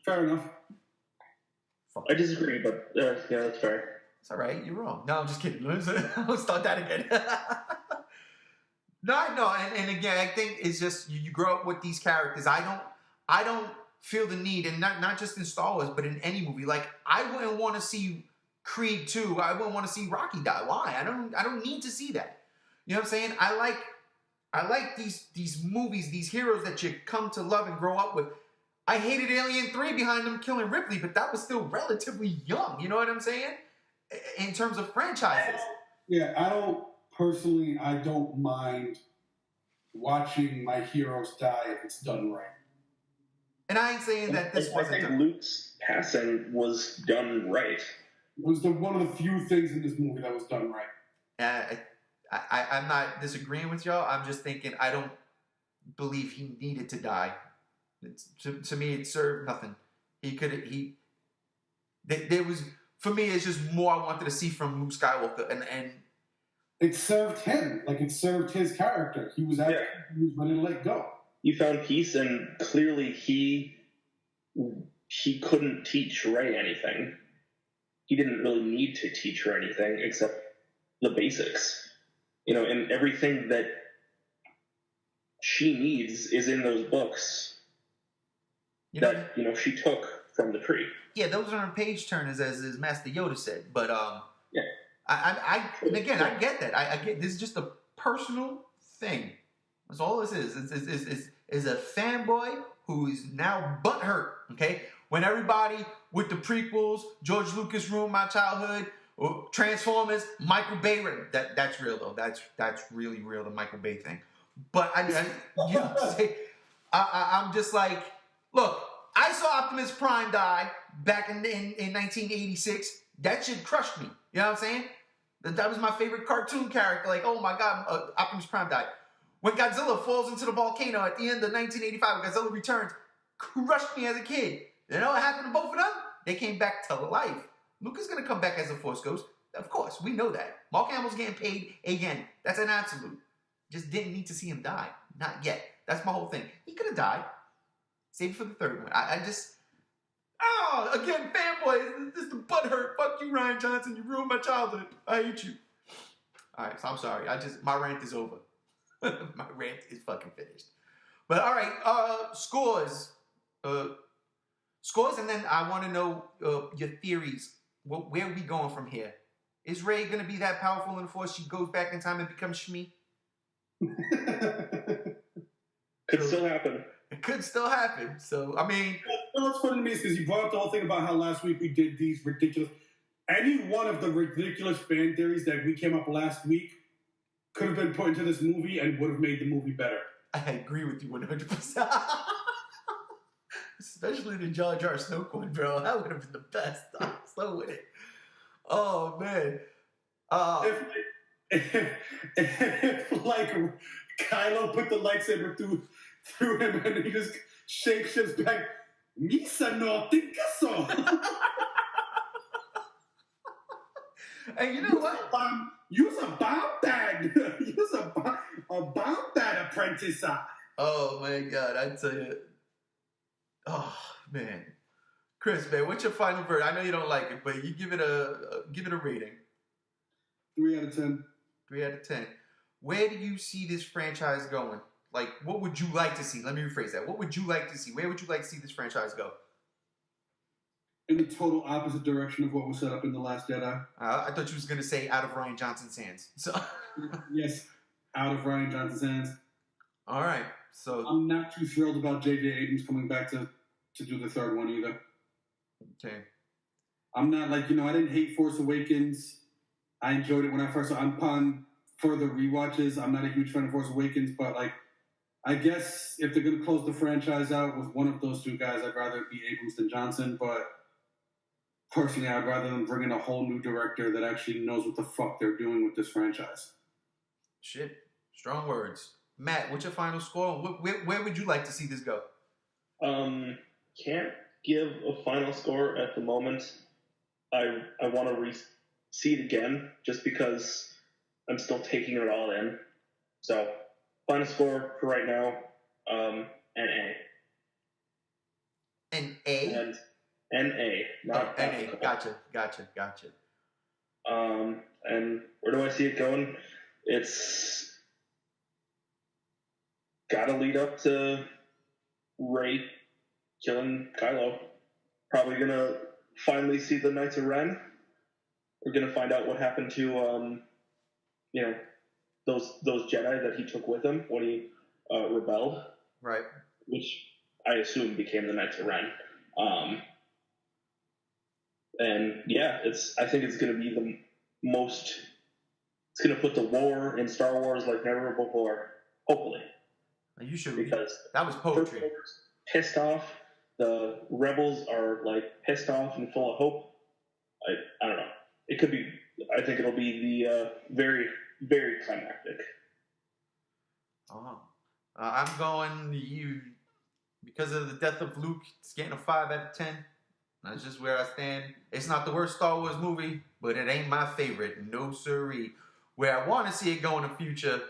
Fair enough. I disagree, but yeah, that's fair. It's all right. You're wrong. No, I'm just kidding. I'll start that again. No, and again, I think it's just you grow up with these characters. I don't feel the need, and not just in Star Wars, but in any movie. Like, I wouldn't want to see Creed 2. I wouldn't want to see Rocky die. Why? I don't need to see that. You know what I'm saying? I like these movies, these heroes that you come to love and grow up with. I hated Alien 3 behind them killing Ripley, but that was still relatively young. You know what I'm saying? In terms of franchises. Yeah, I don't mind watching my heroes die if it's done right. And I ain't saying that this wasn't. I think Luke's passing was done right. It was one of the few things in this movie that was done right. I'm not disagreeing with y'all. I'm just thinking I don't believe he needed to die. To me, it served nothing. There was, for me, it's just more I wanted to see from Luke Skywalker, and it served him. Like, it served his character. He was ready to let go. You found peace, and clearly he couldn't teach Rey anything. He didn't really need to teach her anything except the basics. You know, and everything that she needs is in those books that she took from the tree. Yeah, those are page turners, as Master Yoda said. But yeah, and again, I get that. I get this is just a personal thing. That's all this is. Is a fanboy who is now butthurt. Okay, when everybody with the prequels, George Lucas ruined my childhood. Transformers, Michael Bay. That's real though. That's really real. The Michael Bay thing. But I'm just like, look. I saw Optimus Prime die back in 1986. That shit crushed me. You know what I'm saying? That was my favorite cartoon character. Like, oh my god, Optimus Prime died. When Godzilla falls into the volcano at the end of 1985, when Godzilla returns, crushed me as a kid. You know what happened to both of them? They came back to life. Luke is going to come back as a Force Ghost. Of course, we know that. Mark Hamill's getting paid again. That's an absolute. Just didn't need to see him die. Not yet. That's my whole thing. He could have died. Save it for the third one. Again, fanboy. This is the butthurt. Fuck you, Ryan Johnson. You ruined my childhood. I hate you. All right, so I'm sorry. My rant is over. My rant is fucking finished. But all right, scores. Scores, and then I want to know your theories. Where are we going from here? Is Rey going to be that powerful in the Force she goes back in time and becomes Shmi? Could still happen. It could still happen. So, I mean... What's funny to me is because you brought up the whole thing about how last week we did these ridiculous... Any one of the ridiculous fan theories that we came up last week could have been put into this movie and would have made the movie better. I agree with you 100%. Especially the Jar Jar Snow one, bro. That would have been the best. I'm slow with it. Oh, man. If Kylo put the lightsaber through him and he just shapeshifts back, Misa no tinkaso. And you know what? You's about that. You's about that, apprentice. Oh my god, I tell you. Oh man, Chris, man, what's your final verdict? I know you don't like it, but you give it a rating. 3 out of 10. 3 out of 10. Where do you see this franchise going? Like, what would you like to see? Let me rephrase that. What would you like to see? Where would you like to see this franchise go? In the total opposite direction of what was set up in The Last Jedi. I thought you was gonna say out of Rian Johnson's hands. So Yes, out of Rian Johnson's hands. all right. So I'm not too thrilled about J.J. Abrams coming back to do the third one either. okay. I'm not like, I didn't hate Force Awakens. I enjoyed it when I first saw it. Upon further rewatches, I'm not a huge fan of Force Awakens, but like, I guess if they're going to close the franchise out with one of those two guys, I'd rather it be Abrams than Johnson. But personally, I'd rather them bring in a whole new director that actually knows what the fuck they're doing with this franchise. Shit. Strong words. Matt, what's your final score? Where would you like to see this go? Can't give a final score at the moment. I want to see it again just because I'm still taking it all in. So, final score for right now, an A. An A? And an A, not an A. Gotcha. And where do I see it going? It's got to lead up to Rey killing Kylo. Probably gonna finally see the Knights of Ren. We're gonna find out what happened to those Jedi that he took with him when he rebelled, right? Which I assume became the Knights of Ren. And yeah, I think it's gonna be the most. It's gonna put the war in Star Wars like never before. Hopefully, you should, because that was poetry. Pissed off. The rebels are like pissed off and full of hope. I don't know. It could be. I think it'll be the very, very climactic. I'm going you because of the death of Luke. It's getting a 5 out of 10. That's just where I stand. It's not the worst Star Wars movie, but it ain't my favorite. No siree. Where I want to see it go in the future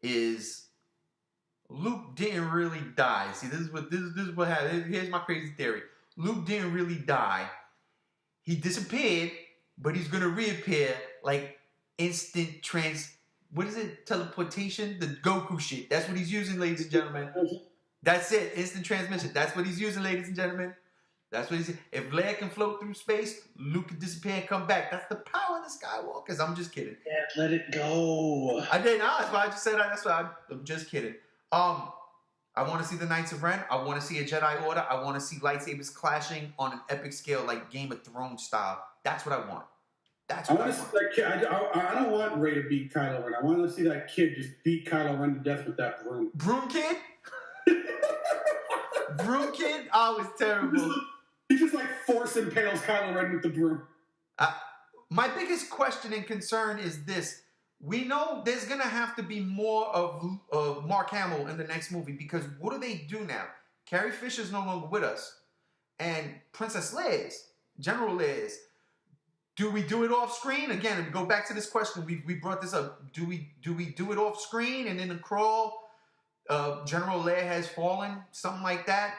is Luke didn't really die. See, this is what happened. Here's my crazy theory. Luke didn't really die. He disappeared, but he's gonna reappear like instant teleportation? The Goku shit. That's what he's using, ladies and gentlemen. That's it. Instant transmission. That's what he's using, ladies and gentlemen. That's what he's. If Leia can float through space, Luke can disappear and come back. That's the power of the Skywalkers. I'm just kidding. Yeah, let it go. I didn't. That's why I just said that. That's why I'm just kidding. I want to see the Knights of Ren. I want to see a Jedi Order. I want to see lightsabers clashing on an epic scale, like Game of Thrones style. That's what I want. That's what I want. See that kid. I don't want Rey to beat Kylo Ren. I want to see that kid just beat Kylo Ren to death with that broom. Broom kid? Broom kid? Oh, it was terrible. He just like force impales Kylo Ren with the broom. My biggest question and concern is this. We know there's going to have to be more of Mark Hamill in the next movie because what do they do now? Carrie Fisher's no longer with us. And Princess Leia is. General Leia is. Do we do it off screen? Again, if we go back to this question, we brought this up. Do we do it off screen and in the crawl, General Leia has fallen? Something like that?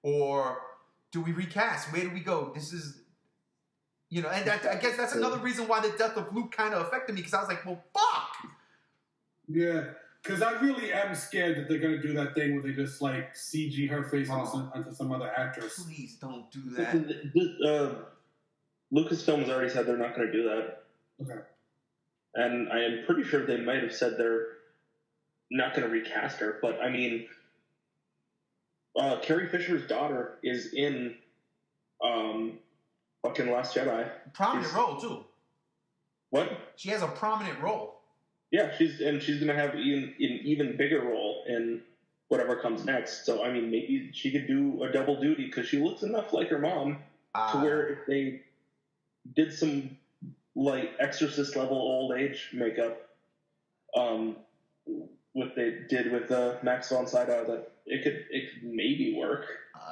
Or do we recast? Where do we go? This is... and I guess that's another reason why the death of Luke kind of affected me, because I was like, well, fuck! Yeah, because I really am scared that they're going to do that thing where they just, like, CG her face onto some other actress. Please don't do that. Lucasfilm has already said they're not going to do that. Okay. And I am pretty sure they might have said they're not going to recast her, but, I mean, Carrie Fisher's daughter is in... fucking Last Jedi. Prominent role too. What? She has a prominent role. Yeah, she's gonna have an even bigger role in whatever comes next. So I mean, maybe she could do a double duty because she looks enough like her mom to where if they did some like Exorcist level old age makeup, what they did with Max von Sydow, that it could maybe work.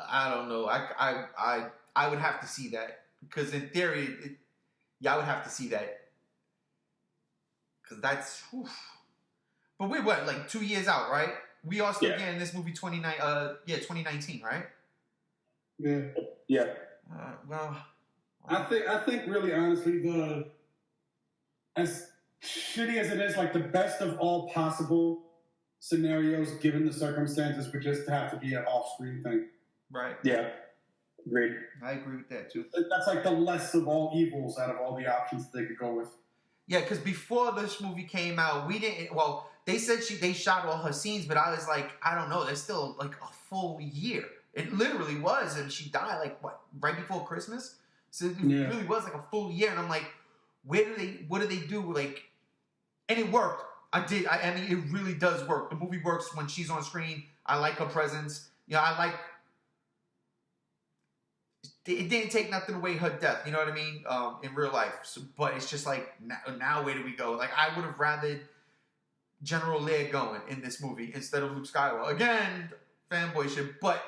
I don't know. I would have to see that. Because in theory, I would have to see that. Because that's... Oof. But we're what, like 2 years out, right? We are still getting this movie 2019, right? Yeah. Yeah. Well, I think really honestly, as shitty as it is, like the best of all possible scenarios given the circumstances would just have to be an off-screen thing. right. Yeah. Agreed. I agree with that too. That's like the less of all evils out of all the options they could go with. Yeah, because before this movie came out, we didn't. Well, they said they shot all her scenes, but I was like, I don't know. There's still like a full year. It literally was, and she died like what, right before Christmas. So it really was like a full year, and I'm like, what do they do? Like, and it worked. I mean, it really does work. The movie works when she's on screen. I like her presence. You know, I like. It didn't take nothing away her death, you know what I mean, in real life. So, but it's just like, now where do we go? Like, I would have rather General Leia going in this movie instead of Luke Skywalker. Again, fanboy shit, but...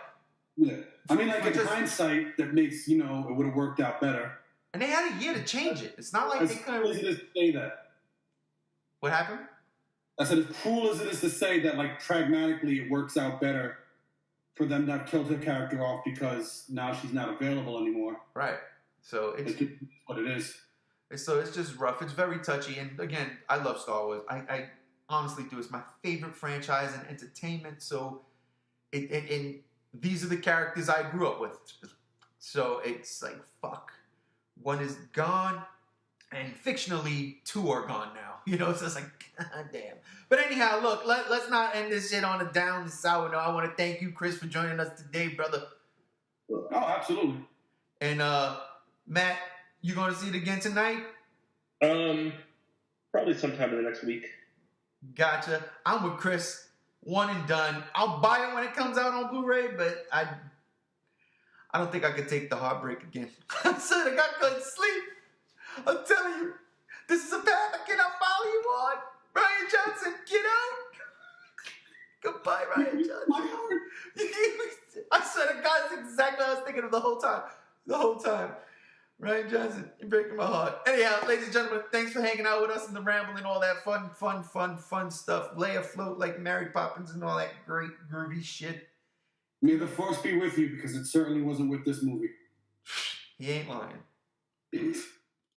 Yeah. I mean, like, in hindsight, that makes, it would have worked out better. And they had a year to change it. It's not like as they could have... cruel as it is to say that. What happened? I said, as cruel as it is to say that, like, pragmatically, it works out better for them to have killed her character off because now she's not available anymore. Right. So it's what it is. So it's just rough. It's very touchy. And again, I love Star Wars. I honestly do. It's my favorite franchise in entertainment. So and these are the characters I grew up with. So it's like, fuck. One is gone. And fictionally, two are gone now. You know, so it's like, god damn. But anyhow, look, let's not end this shit on a down sour note. I want to thank you, Chris, for joining us today, brother. Oh, absolutely. And Matt, you going to see it again tonight? Probably sometime in the next week. Gotcha. I'm with Chris. One and done. I'll buy it when it comes out on Blu-ray, but I don't think I could take the heartbreak again. I said I couldn't sleep. I'm telling you, this is a path I cannot follow you on. Ryan Johnson, get out. Goodbye, Ryan Johnson. I swear to God, that's exactly what I was thinking of the whole time. The whole time. Ryan Johnson, you're breaking my heart. Anyhow, ladies and gentlemen, thanks for hanging out with us and the rambling, all that fun stuff. Lay afloat like Mary Poppins and all that great groovy shit. May the force be with you, because it certainly wasn't with this movie. He ain't lying.